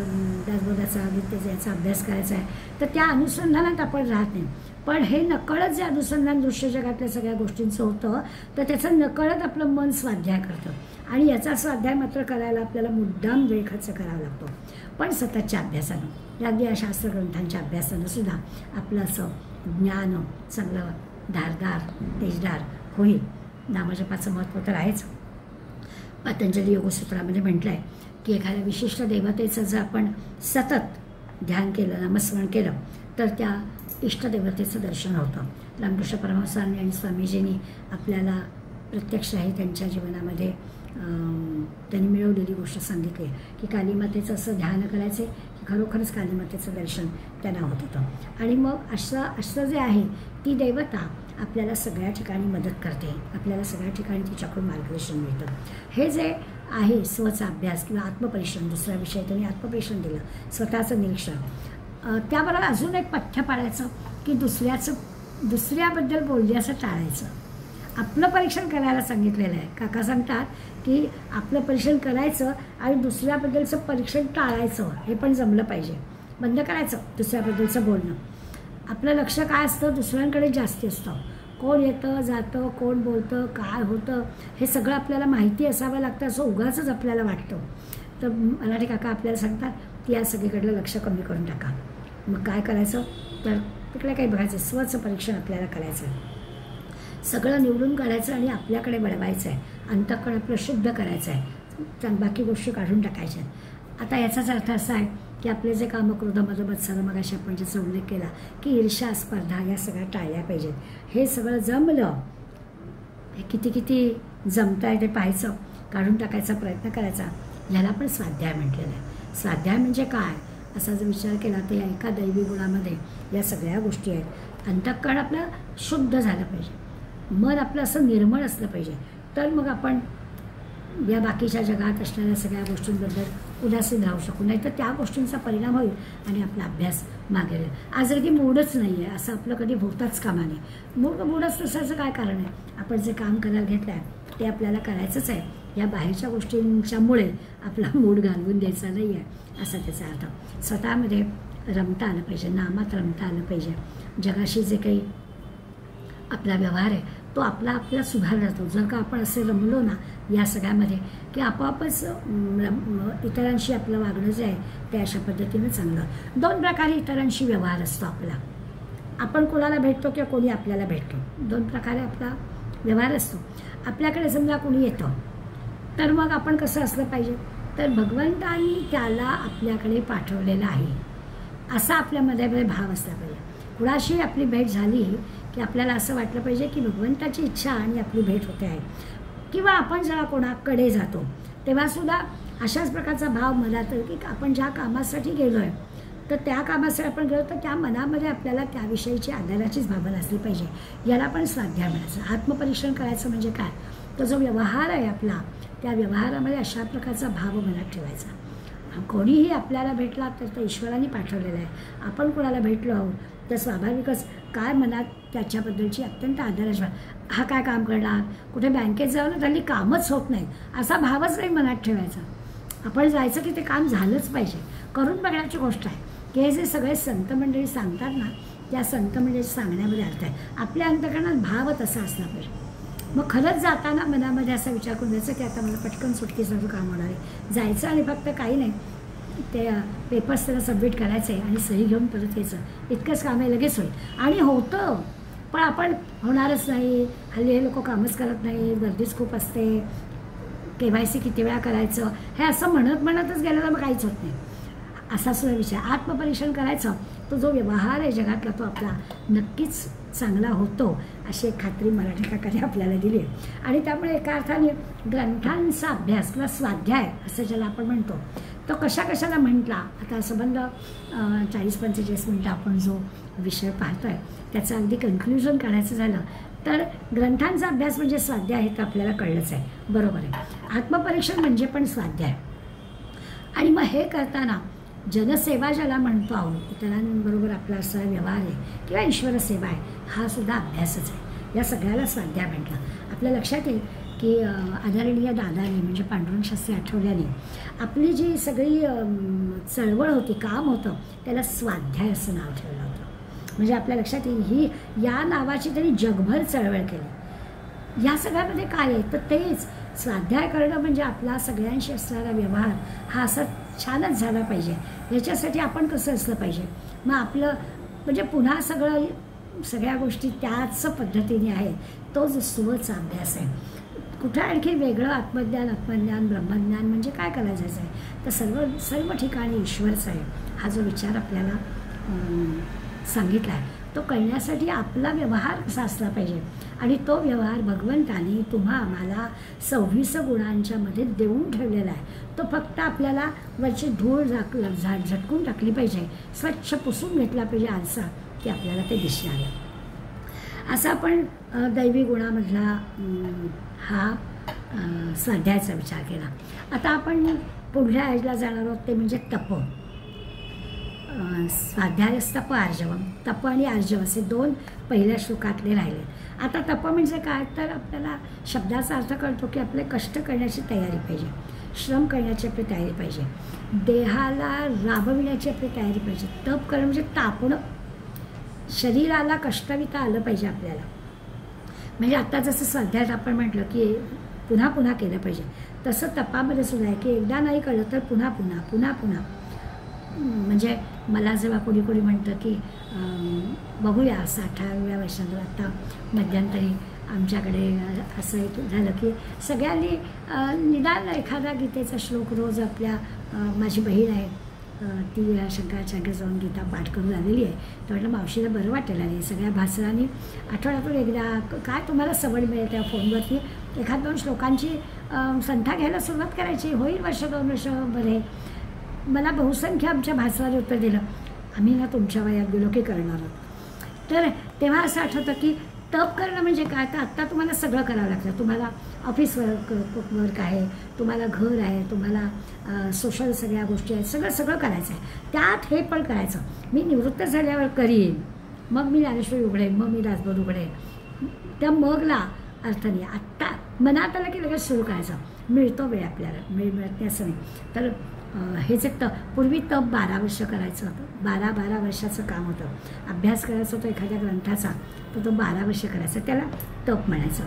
दासबोधाचा गीतेचा याचा अभ्यास करायचा आहे, तर त्या अनुसंधानात आपण राहत नाही. पण हे नकळत जे अनुसंधान दृश्य जगातल्या सगळ्या गोष्टींचं होतं, तर त्याचं नकळत आपलं मन स्वाध्याय करतं, आणि याचा स्वाध्याय मात्र करायला आपल्याला मुद्दाम वेळ खर्च करावा लागतो. पण सततच्या अभ्यासानं, अगदी या शास्त्रग्रंथांच्या अभ्यासानं सुद्धा आपलं असं ज्ञान चांगलं धारदार तेजदार होईल. नामजपाचं महत्त्व तर आहेच. पतंजली योगसूत्रामध्ये म्हटलं आहे की एखाद्या विशिष्ट देवतेचं जर आपण सतत ध्यान केलं, नामस्मरण केलं, तर त्या इष्टदेवतेचं दर्शन होतं. रामकृष्ण परमहंसांनी आणि स्वामीजींनी आपल्याला प्रत्यक्ष आहे त्यांच्या जीवनामध्ये त्यांनी मिळवलेली गोष्ट सांगितली की कालीमातेचं असं ध्यान करायचे की खरोखरच कालीमातेचं दर्शन त्यांना होत होतं. आणि मग असं जे आहे ती देवता आपल्याला सगळ्या ठिकाणी मदत करते, आपल्याला सगळ्या ठिकाणी तिच्याकडून मार्गदर्शन मिळतं. हे जे आहे स्वचा अभ्यास किंवा आत्मपरीक्षण, दुसरा विषय त्यांनी आत्मपरीक्षण दिलं, स्वतःचं निरीक्षण. त्याबरोबर अजून एक पथ्य पाळायचं की दुसऱ्याबद्दल बोलण्याचं टाळायचं. आपलं परीक्षण करायला सांगितलेलं आहे. काका सांगतात की आपलं परीक्षण करायचं आणि दुसऱ्याबद्दलचं परीक्षण टाळायचं. हे पण जमलं पाहिजे, बंद करायचं दुसऱ्याबद्दलचं बोलणं. आपलं लक्ष काय असतं, दुसऱ्यांकडे जास्ती असतं. कोण येतं जातं, कोण बोलतं, काय होतं, हे सगळं आपल्याला माहिती असावं लागतं असं उगाचच आपल्याला वाटतं. तर मराठी काका आपल्याला सांगतात की या सगळीकडलं लक्ष कमी करून टाका. मग काय करायचं, तर तिकडे काही बघायचं, स्वचं परीक्षण आपल्याला करायचं आहे. सगळं निवडून काढायचं आणि आपल्याकडे वळवायचं आहे. अंतःकरण आपलं शुद्ध करायचं आहे. बाकी गोष्टी काढून टाकायच्या आहेत. आता याचाच अर्थ असा आहे की आपले जे कामं, क्रोध, मद, मत्सर, मगाशी आपण ज्याचा उल्लेख केला की ईर्ष्या, स्पर्धा, या सगळ्या टाळल्या पाहिजेत. हे सगळं जमलं, हे किती किती जमतं आहे ते पाहायचं, काढून टाकायचा प्रयत्न करायचा. ह्याला पण स्वाध्याय म्हटलेलं आहे. स्वाध्याय म्हणजे काय असा जर विचार केला तर या एका दैवी गुणामध्ये या सगळ्या गोष्टी आहेत. अंतःकरण आपलं शुद्ध झालं पाहिजे, मन आपलं असं निर्मळ असलं पाहिजे, तर मग आपण या बाकीच्या जगात असणाऱ्या सगळ्या गोष्टींबद्दल उदासीन राहू शकू. नाही तर त्या गोष्टींचा परिणाम होईल आणि आपला अभ्यास मागे राहील. आज जर की मूडच नाही आहे असं आपलं कधी होताच कामा नये. मूडच नसायचं काय कारण आहे, आपण जे काम करायला घेतलं आहे ते आपल्याला करायचंच आहे. या बाहेरच्या गोष्टींच्यामुळे आपला मूड घालवून द्यायचा नाही आहे असा त्याचा अर्थ. स्वतःमध्ये रमता आलं पाहिजे, नामात रमता आलं पाहिजे. जगाशी जे काही आपला व्यवहार आहे तो आपला सुधारला जातो. जर का आपण असे रमलो ना या सगळ्यामध्ये की आपोआपच इतरांशी आपलं वागणं जे आहे ते अशा पद्धतीनं चांगलं. दोन प्रकारे इतरांशी व्यवहार असतो आपला. आपण कोणाला भेटतो किंवा कोणी आपल्याला भेटतो, दोन प्रकारे आपला व्यवहार असतो. आपल्याकडे समजा कोणी येतं तर मग आपण कसं असलं पाहिजे, तर भगवंतांनी त्याला आपल्याकडे पाठवलेलं आहे असा आपल्यामध्ये भाव असला पाहिजे. कुणाशी आपली भेट झाली की आपल्याला असं वाटलं पाहिजे की भगवंताची इच्छा आणि आपली भेट होते आहे. किंवा आपण जेव्हा कोणाकडे जातो तेव्हासुद्धा अशाच प्रकारचा भाव मनात की आपण ज्या कामासाठी गेलो आहे तर त्या कामासाठी आपण गेलो तर त्या मनामध्ये आपल्याला त्याविषयीची आदराचीच भावना असली पाहिजे. याला पण स्वाध्याय म्हणायचं. आत्मपरीक्षण करायचं म्हणजे काय, तो जो व्यवहार आहे आपला त्या व्यवहारामध्ये अशा प्रकारचा भाव मनात ठेवायचा. कोणीही आपल्याला भेटला तर तो ईश्वराने पाठवलेला आहे. आपण कोणाला भेटलो आहोत तर स्वाभाविकच काय मनात त्याच्याबद्दलची अत्यंत आदराची, हा काय काम करणार, कुठे बँकेत जाऊन हल्ली कामच होत नाही असा भावच नाही मनात ठेवायचा. आपण जायचं की ते काम झालंच पाहिजे, करून बघण्याची गोष्ट आहे. की हे जे सगळे संत मंडळी सांगतात ना त्या संत मंडळी सांगण्यामध्ये अर्थ आहे. आपल्या अंतःकरणात भाव तसा असला पाहिजे. मग खरंच जाताना मनामध्ये असा विचार करून द्यायचा की आता मला पटकन सुटकीचं काम होणार आहे, जायचं आणि फक्त काही नाही ते पेपर्स त्याला सबमिट करायचे आणि सही घेऊन परत यायचं, इतकंच काम आहे, लगेच होईल. आणि होतं, पण आपण होणारच नाही. हल्ली हे लोक कामच करत नाही, गर्दीच खूप असते, KYC किती वेळा करायचं, हे असं म्हणतच गेलं तर मग काहीच होत नाही असा सुद्धा विचार. आत्मपरीक्षण करायचं, तो जो व्यवहार आहे जगातला तो आपला नक्कीच चांगला होतो अशी एक खात्री मराठी काकाने आपल्याला दिली आहे. आणि त्यामुळे एका अर्थाने ग्रंथांचा अभ्यास किंवा स्वाध्याय असं ज्याला आपण म्हणतो तो कशाला म्हटला. आता संबंध 40-45 मिनटं आपण जो विषय पाहतोय त्याचं अगदी कन्क्ल्युजन काढायचं झालं तर ग्रंथांचा अभ्यास म्हणजे स्वाध्याय हे तर आपल्याला कळलंच आहे, बरोबर आहे. आत्मपरीक्षण म्हणजे पण स्वाध्याय. आणि मग हे करताना जनसेवा ज्याला म्हणतो आहोत, इतरांबरोबर आपला असा व्यवहार आहे किंवा ईश्वर सेवा आहे, हा सुद्धा अभ्यासच आहे. या सगळ्याला स्वाध्याय म्हटलं. आपल्या लक्षात येईल की आदरणीय दादाने म्हणजे पांडुरंग शास्त्री आठवल्याने आपली जी सगळी चळवळ होती, काम होतं, त्याला स्वाध्याय असं नाव ठेवलं होतं. म्हणजे आपल्या लक्षात येईल ही या नावाची त्यांनी जगभर चळवळ केली. या सगळ्यामध्ये काय आहे तर तेच स्वाध्याय करणं म्हणजे आपला सगळ्यांशी असणारा व्यवहार हा असा छानच झाला पाहिजे. याच्यासाठी आपण कसं असलं पाहिजे, मग आपलं म्हणजे पुन्हा सगळ्या गोष्टी त्याच पद्धतीने आहेत. तो जो स्वचा अभ्यास आहे. कुठं आणखी वेगळं आत्मज्ञान ब्रह्मज्ञान म्हणजे काय करायचं आहे, तर सर्व ठिकाणी ईश्वरच आहे हा जो विचार आपल्याला सांगितला आहे तो कळण्यासाठी आपला व्यवहार कसा असला पाहिजे. आणि तो व्यवहार भगवंताने तुम्हा आम्हाला 26 गुणांच्या मध्ये देऊन ठेवलेला आहे. तो फक्त आपल्याला वरची धूळ झटकून टाकली पाहिजे, स्वच्छ पुसून घेतला पाहिजे आरसा की आपल्याला ते दिसणार. असा आपण दैवी गुणामधला हा स्वाध्यायाचा विचार केला. आता आपण पुढल्या ह्याला जाणार आहोत ते म्हणजे तप. स्वाध्यायस्तप आर्जवम, तप आणि आर्जव असे 2 पहिल्या श्लोकातले राहिले. आता तप म्हणजे काय, तर आपल्याला शब्दाचा अर्थ कळतो की आपले कष्ट करण्याची तयारी पाहिजे, श्रम करण्याची आपली तयारी पाहिजे, देहाला राबविण्याची आपली तयारी पाहिजे. तप करणं म्हणजे तापणं, शरीराला कष्टविता आलं पाहिजे आपल्याला. म्हणजे आत्ता जसं स्वाध्यायात आपण म्हटलं की पुन्हा पुन्हा केलं पाहिजे, तसं तपामध्ये सुद्धा आहे की एकदा नाही कळलं तर पुन्हा पुन्हा पुन्हा पुन्हा. म्हणजे मला जेव्हा कोणी कोणी म्हणतं की बघूया 60व्या वर्षात, आत्ता मध्यंतरी आमच्याकडे असं एक झालं की सगळ्यांनी निदान एखादा गीतेचा श्लोक रोज आपल्या, माझी बहीण आहे ती शंकराचार्य जाऊन गीता पाठ करून आलेली आहे, तर म्हटलं मावशीला बरं वाटेल. आणि सगळ्या भासरांनी आठवड्यातून एकदा काय तुम्हाला सवड मिळेल त्या फोनवरती 1-2 श्लोकांची संथा घ्यायला सुरुवात करायची, होईल वर्ष 2 वर्ष बरे. मला बहुसंख्य आमच्या भासराने उत्तर दिलं, आम्ही ना तुमच्या वयात गेलो की करणार आहोत. तर तेव्हा असं आठवतं की तप करणं म्हणजे काय, तर आत्ता तुम्हाला सगळं करावं लागतं. तुम्हाला ऑफिस वर्क आहे, तुम्हाला घर आहे, तुम्हाला सोशल सगळ्या गोष्टी आहेत, सगळं करायचं आहे. त्यात हे पण करायचं. मी निवृत्त झाल्यावर करीन, मग मी ज्ञानेश्वरी उघडेन, मग मी दासबोध उघडेन, त्या मगला अर्थ नाही. आत्ता मनात आलं की लगेच सुरू करायचं. मिळतो वेळ आपल्याला, मिळत नाही असं नाही. तर हेच एक पूर्वी तप 12 वर्ष करायचं होतं. 12 वर्षाचं काम होतं. अभ्यास करायचा होता एखाद्या ग्रंथाचा, तर तो 12 वर्ष करायचा, त्याला तप म्हणायचं.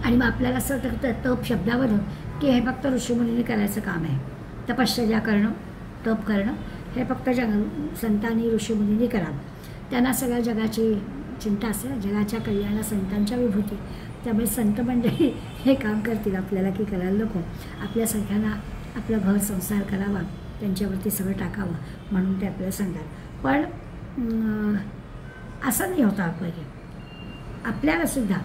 आणि मग आपल्याला असं वाटतं तप शब्दावरून की हे फक्त ऋषीमुनींनी करायचं काम आहे. तपश्चर्या करणं, तप करणं हे फक्त संतांनी ऋषीमुनींनी करावं. त्यांना सगळ्या जगाची चिंता असते, जगाच्या कल्याणा संतांच्या विभूती. त्यामुळे संत मंडळी हे काम करतील आपल्याला की करायला नको. आपल्यासारख्यांना आपलं घर संसार करावा, त्यांच्यावरती सगळं टाकावं म्हणून ते आपल्याला सांगतात. पण असं नाही होतं पाहिजे. आपल्यालासुद्धा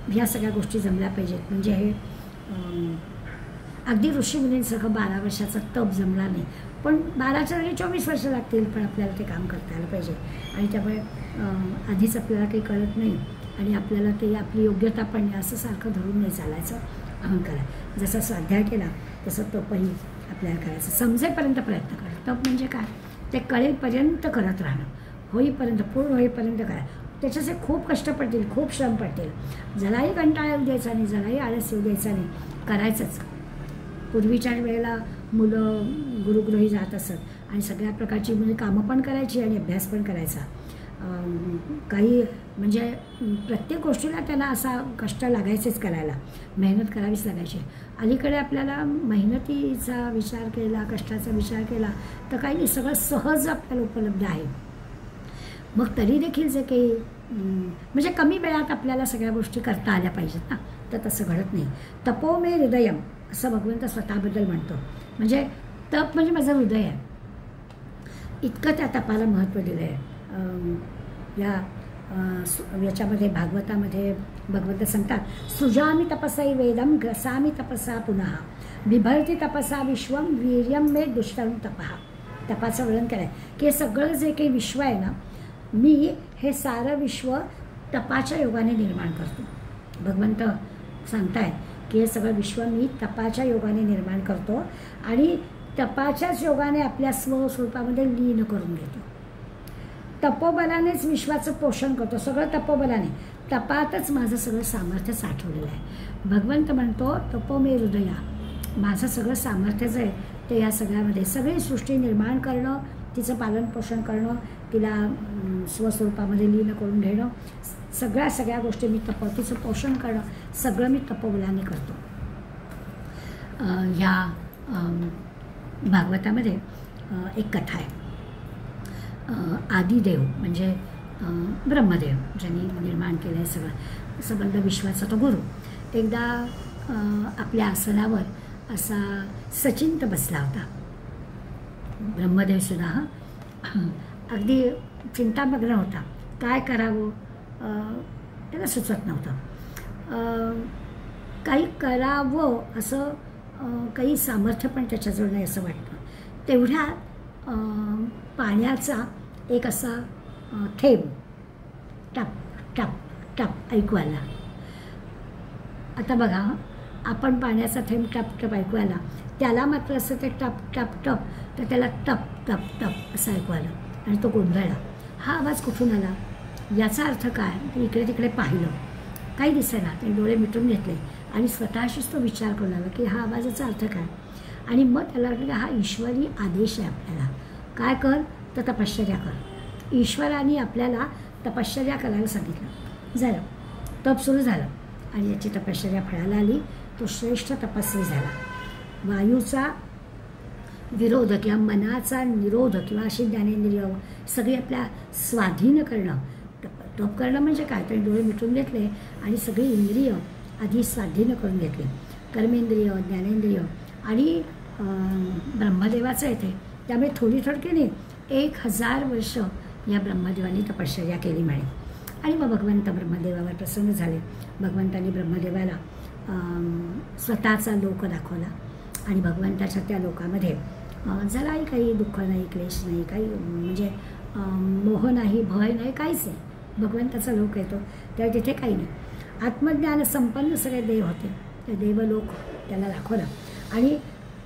ह्या सगळ्या गोष्टी जमल्या पाहिजेत. म्हणजे हे अगदी ऋषीमुनींसारखं 12 वर्षाचा तप जमला नाही, पण 12च्या जागी 24 वर्ष लागतील, पण आपल्याला ते काम करता आलं पाहिजे. आणि त्यामुळे आधीच आपल्याला काही कळत नाही आणि आपल्याला ते आपली योग्यता पण नाही असं सारखं धरून नाही चालायचं. अहंकार जसा स्वाध्याय केला तसं तपही आपल्याला करायचं. समजेपर्यंत प्रयत्न करा. तप म्हणजे काय, ते कळेपर्यंत करत राहणं, होईपर्यंत, पूर्ण होईपर्यंत करा. त्याच्याचे खूप कष्ट पडतील, खूप श्रम पडतील. ज्यालाही कंटाळा येऊ द्यायचा नाही, ज्यालाही आळस येऊ द्यायचा नाही, करायचंच. पूर्वीच्या वेळेला मुलं गुरुगृही जात असत आणि सगळ्या प्रकारची म्हणजे कामं पण करायची आणि अभ्यास पण करायचा. काही म्हणजे प्रत्येक गोष्टीला त्यांना असा कष्ट लागायचेच करायला, मेहनत करावीच लागायची. अलीकडे आपल्याला मेहनतीचा विचार केला, कष्टाचा विचार केला तर काही नाही, सगळं सहज आपल्याला उपलब्ध आहे. मग तरी देखील जे काही म्हणजे कमी वेळात आपल्याला सगळ्या गोष्टी करता आल्या पाहिजेत ना, तर तसं घडत नाही. तपो मे हृदयम असं भगवंत स्वतःबद्दल म्हणतो. म्हणजे तप म्हणजे माझं हृदय आहे, इतकं त्या तपाला महत्त्व दिलं आहे. याच्यामध्ये भागवतामध्ये भगवंत सांगतात, सृजामी तपसाई वेदम ग्रसामी तपसा पुनः बिभरती तपसा विश्वम वीर्यम मे दुष्टम तपहा. तपाचं वर्णन कराय की हे सगळं जे काही विश्व आहे ना, मी हे सारं विश्व तपाच्या योगाने निर्माण करतो. भगवंत सांगतायत की हे सगळं विश्व मी तपाच्या योगाने निर्माण करतो आणि तपाच्याच योगाने आपल्या स्वस्वरूपामध्ये लीन करून घेतो. तपोबलानेच विश्वाचं पोषण करतो, सगळं तपोबलाने. तपातच माझं सगळं सामर्थ्य साठवलेलं आहे. भगवंत म्हणतो तपो मे हृदया, माझं सगळं सामर्थ्यच आहे ते या सगळ्यामध्ये. सगळी सृष्टी निर्माण करणं, तिचं पालनपोषण करणं, तिला स्वस्वरूपामध्ये लीन करून घेणं, सगळ्या गोष्टी मी तिचं पोषण करणं, सगळं मी तपोबलाने करतो. ह्या भागवतामध्ये एक कथा आहे. आदिदेव म्हणजे ब्रह्मदेव ज्यांनी निर्माण केलं आहे सगळं संबंध विश्वाचा तो गुरु, एकदा आपल्या आसनावर असा सचिंत बसला होता. ब्रह्मदेवसुद्धा अगदी चिंतामग्न होता. काय करावं त्याला सुचत नव्हतं. काही करावं असं काही सामर्थ्य पण त्याच्याजवळ नाही असं वाटतं. तेवढ्या पाण्याचा एक असा थेंब टप टप टप ऐकू आला. आता बघा, आपण पाण्याचा थेंब टप टप ऐकू आला, त्याला मात्र असं ते टप टप टप, तर त्याला टप टप टप असं ऐकू आलं आणि तो गोंधळला. हा आवाज कुठून आला, याचा अर्थ काय. इकडे तिकडे पाहिलं, काही दिसेना. ते डोळे मिटून घेतले आणि स्वतःशीच तो विचार करून आला की हा आवाजाचा अर्थ काय. आणि मग त्याला वाटलं की हा ईश्वरी आदेश आहे आपल्याला, काय कर तर तपश्चर्या कर. ईश्वराने आपल्याला तपश्चर्या करायला सांगितलं. झालं, तप सुरू झालं आणि याची तपश्चर्या फळाला आली. तो श्रेष्ठ तपस्वी झाला. वायूचा विरोध किंवा मनाचा निरोध किंवा अशी ज्ञानेंद्रिय सगळी आपल्या स्वाधीन करणं. तप करणं म्हणजे काय तर डोळे मिटून घेतले आणि सगळी इंद्रिय आधी स्वाधीन करून घेतली. कर्मेंद्रिय, ज्ञानेंद्रिय आणि ब्रह्मदेवाचं येते. त्यामुळे थोडी नाही 1000 वर्ष या ब्रह्मदेवाने तपश्चर्या केली म्हणे. आणि मग भगवंत ब्रह्मदेवावर प्रसन्न झाले. भगवंतांनी ब्रह्मदेवाला स्वतःचा लोक दाखवला आणि भगवंताच्या त्या लोकामध्ये जराही काही दुःख नाही, क्लेश नाही, काही म्हणजे मोह नाही, भय नाही, काहीच नाही. भगवंताचा लोक येतो त्यावेळी तिथे काही नाही. आत्मज्ञान संपन्न सगळे देव होते. ते देवलोक त्याला दाखवला आणि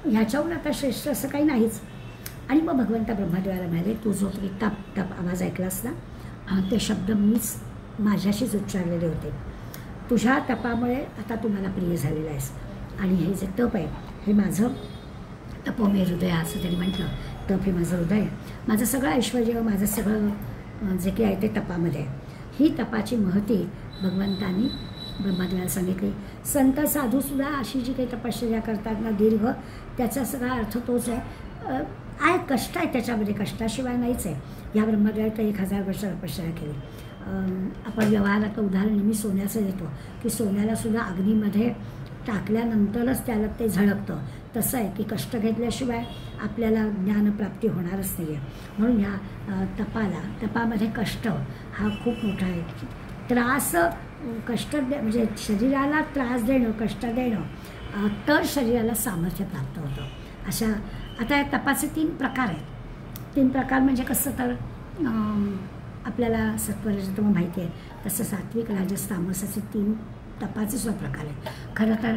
ह्याच्याहून आता श्रेष्ठ असं काही नाहीच. आणि मग भगवंता ब्रह्मदेवाला म्हणाले, तू जो तरी टप टप आवाज ऐकलास ना, ते शब्द मीच माझ्याशीच उच्चारलेले होते. तुझ्या तपामुळे आता तू मला प्रिय झालेला आहेस आणि हे जे तप आहे हे माझं तपोमे हृदय असं त्यांनी म्हटलं. तप हे माझं हृदय, माझं सगळं ऐश्वर्य, माझं सगळं जे काही आहे ते तपामध्ये आहे. ही तपाची महती भगवंतांनी ब्रह्मदेवाला सांगितली. संत साधूसुद्धा अशी जी काही तपश्चर्या करतात ना दीर्घ, त्याचा सगळा अर्थ तोच आहे. कष्ट आहे त्याच्यामध्ये, कष्टाशिवाय नाहीच आहे. या ब्रह्मदेवाने तर 1000 वर्ष तपश्चर्या केली. आपण व्यवहारात उदाहरण नेहमी सोन्याचं देतो की सोन्यालासुद्धा अग्नीमध्ये टाकल्यानंतरच त्याला ते झळकतं. तसं आहे की कष्ट घेतल्याशिवाय आपल्याला ज्ञानप्राप्ती होणारच नाही आहे. म्हणून ह्या तपामध्ये कष्ट हा खूप मोठा आहे. त्रास कष्ट म्हणजे शरीराला त्रास देणं, कष्ट देणं, तर शरीराला सामर्थ्य प्राप्त होतं. अशा आता या तपाचे 3 प्रकार आहेत. 3 प्रकार म्हणजे कसं तर आपल्याला सत्व रजतम माहिती आहे तसं सात्विक राजस तामस असे 3 तपाचे सुद्धा प्रकार आहेत. खरं तर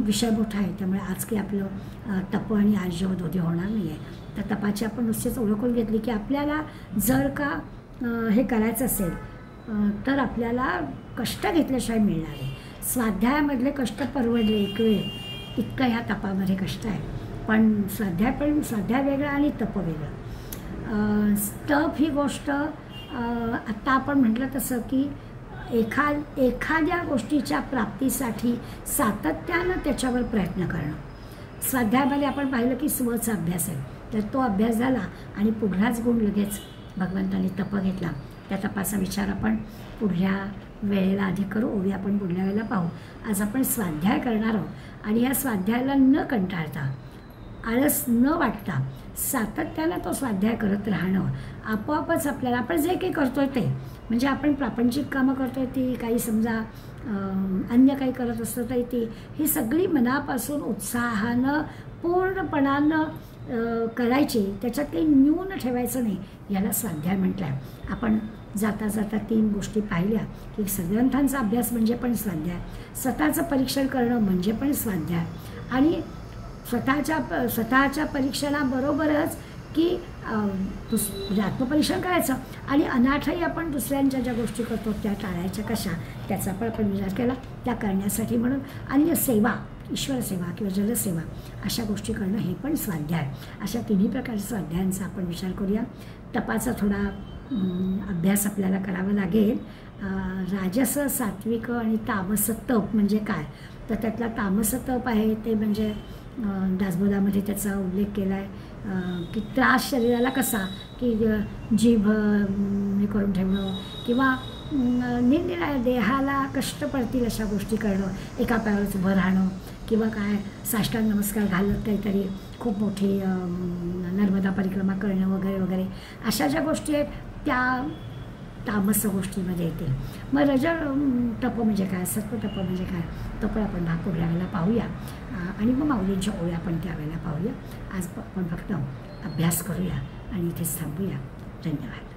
विषय मोठा आहे त्यामुळे आज काही आपलं तप आणि आर्जव दोन्ही होणार नाही आहे. तर तपाची आपण नुसतीच ओळखून घेतली की आपल्याला जर का हे करायचं असेल तर आपल्याला कष्ट घेतल्याशिवाय मिळणार आहे. स्वाध्यायामधले कष्ट परवडले एक वेळ, इतकं ह्या तपामध्ये कष्ट आहे. पण स्वाध्याय वेगळा आणि तप वेगळं. तप ही गोष्ट आत्ता आपण म्हटलं तसं की एखाद्या गोष्टीच्या प्राप्तीसाठी सातत्यानं त्याच्यावर प्रयत्न करणं. स्वाध्यायामध्ये आपण पाहिलं की स्वचा अभ्यास आहे. तर तो अभ्यास झाला आणि पुढलाच गुण लगेच भगवंतांनी तप घेतला. त्या तपाचा विचार आपण पुढल्या वेळेला आधी करू. ओवी आपण पुढल्या वेळेला पाहू. आज आपण स्वाध्याय करणार आहोत आणि या स्वाध्यायाला न कंटाळता, आळस न वाटता सातत्यानं तो स्वाध्याय करत राहणं आपोआपच आपल्याला, आपण जे काही करतोय ते म्हणजे आपण प्रापंचिक कामं करतोय ती, काही समजा अन्य काही करत असतो तरी ती, ही सगळी मनापासून उत्साहानं पूर्णपणानं करायची. त्याच्यात काही न्यून ठेवायचं नाही. याला स्वाध्याय म्हटलं आहे. आपण जाता जाता 3 गोष्टी पाहिल्या की सद्ग्रंथांचा अभ्यास म्हणजे पण स्वाध्याय, स्वतःचं परीक्षण करणं म्हणजे पण स्वाध्याय आणि स्वतःच्या परीक्षणाबरोबरच की आत्मपरीक्षण करायचं आणि अनाठही आपण दुसऱ्यांच्या ज्या गोष्टी करतो त्या टाळायच्या कशा, त्याचा पण आपण विचार केला. त्या करण्यासाठी म्हणून आणि सेवा, ईश्वर सेवा किंवा जलसेवा अशा गोष्टी करणं हे पण स्वाध्याय. अशा 3 प्रकारच्या स्वाध्यायांचा आपण विचार करूया. तपाचा थोडा अभ्यास आपल्याला करावा लागेल. राजस, सात्विक आणि तामस तप म्हणजे काय, तर त्यातला तामस तप आहे ते म्हणजे दासबोधामध्ये त्याचा उल्लेख केला आहे की त्रास शरीराला कसा की जीभ हे करून ठेवणं किंवा निरनिराळ्या देहाला कष्ट पडतील अशा गोष्टी करणं, एका पायावरच उभं राहणं किंवा काय साष्टांग नमस्कार घालत काहीतरी खूप मोठी नर्मदा परिक्रमा करणं वगैरे वगैरे अशा ज्या गोष्टी आहेत त्या तामस गोष्टीमध्ये येतील. मग रज तप म्हणजे काय, सत्व तप म्हणजे काय, तो पण आपण पुढल्या वेळेला पाहूया आणि मग माऊलींच्या ओळ्या पण त्यावेळेला पाहूया. आज आपण फक्त अभ्यास करूया आणि इथेच थांबूया. धन्यवाद.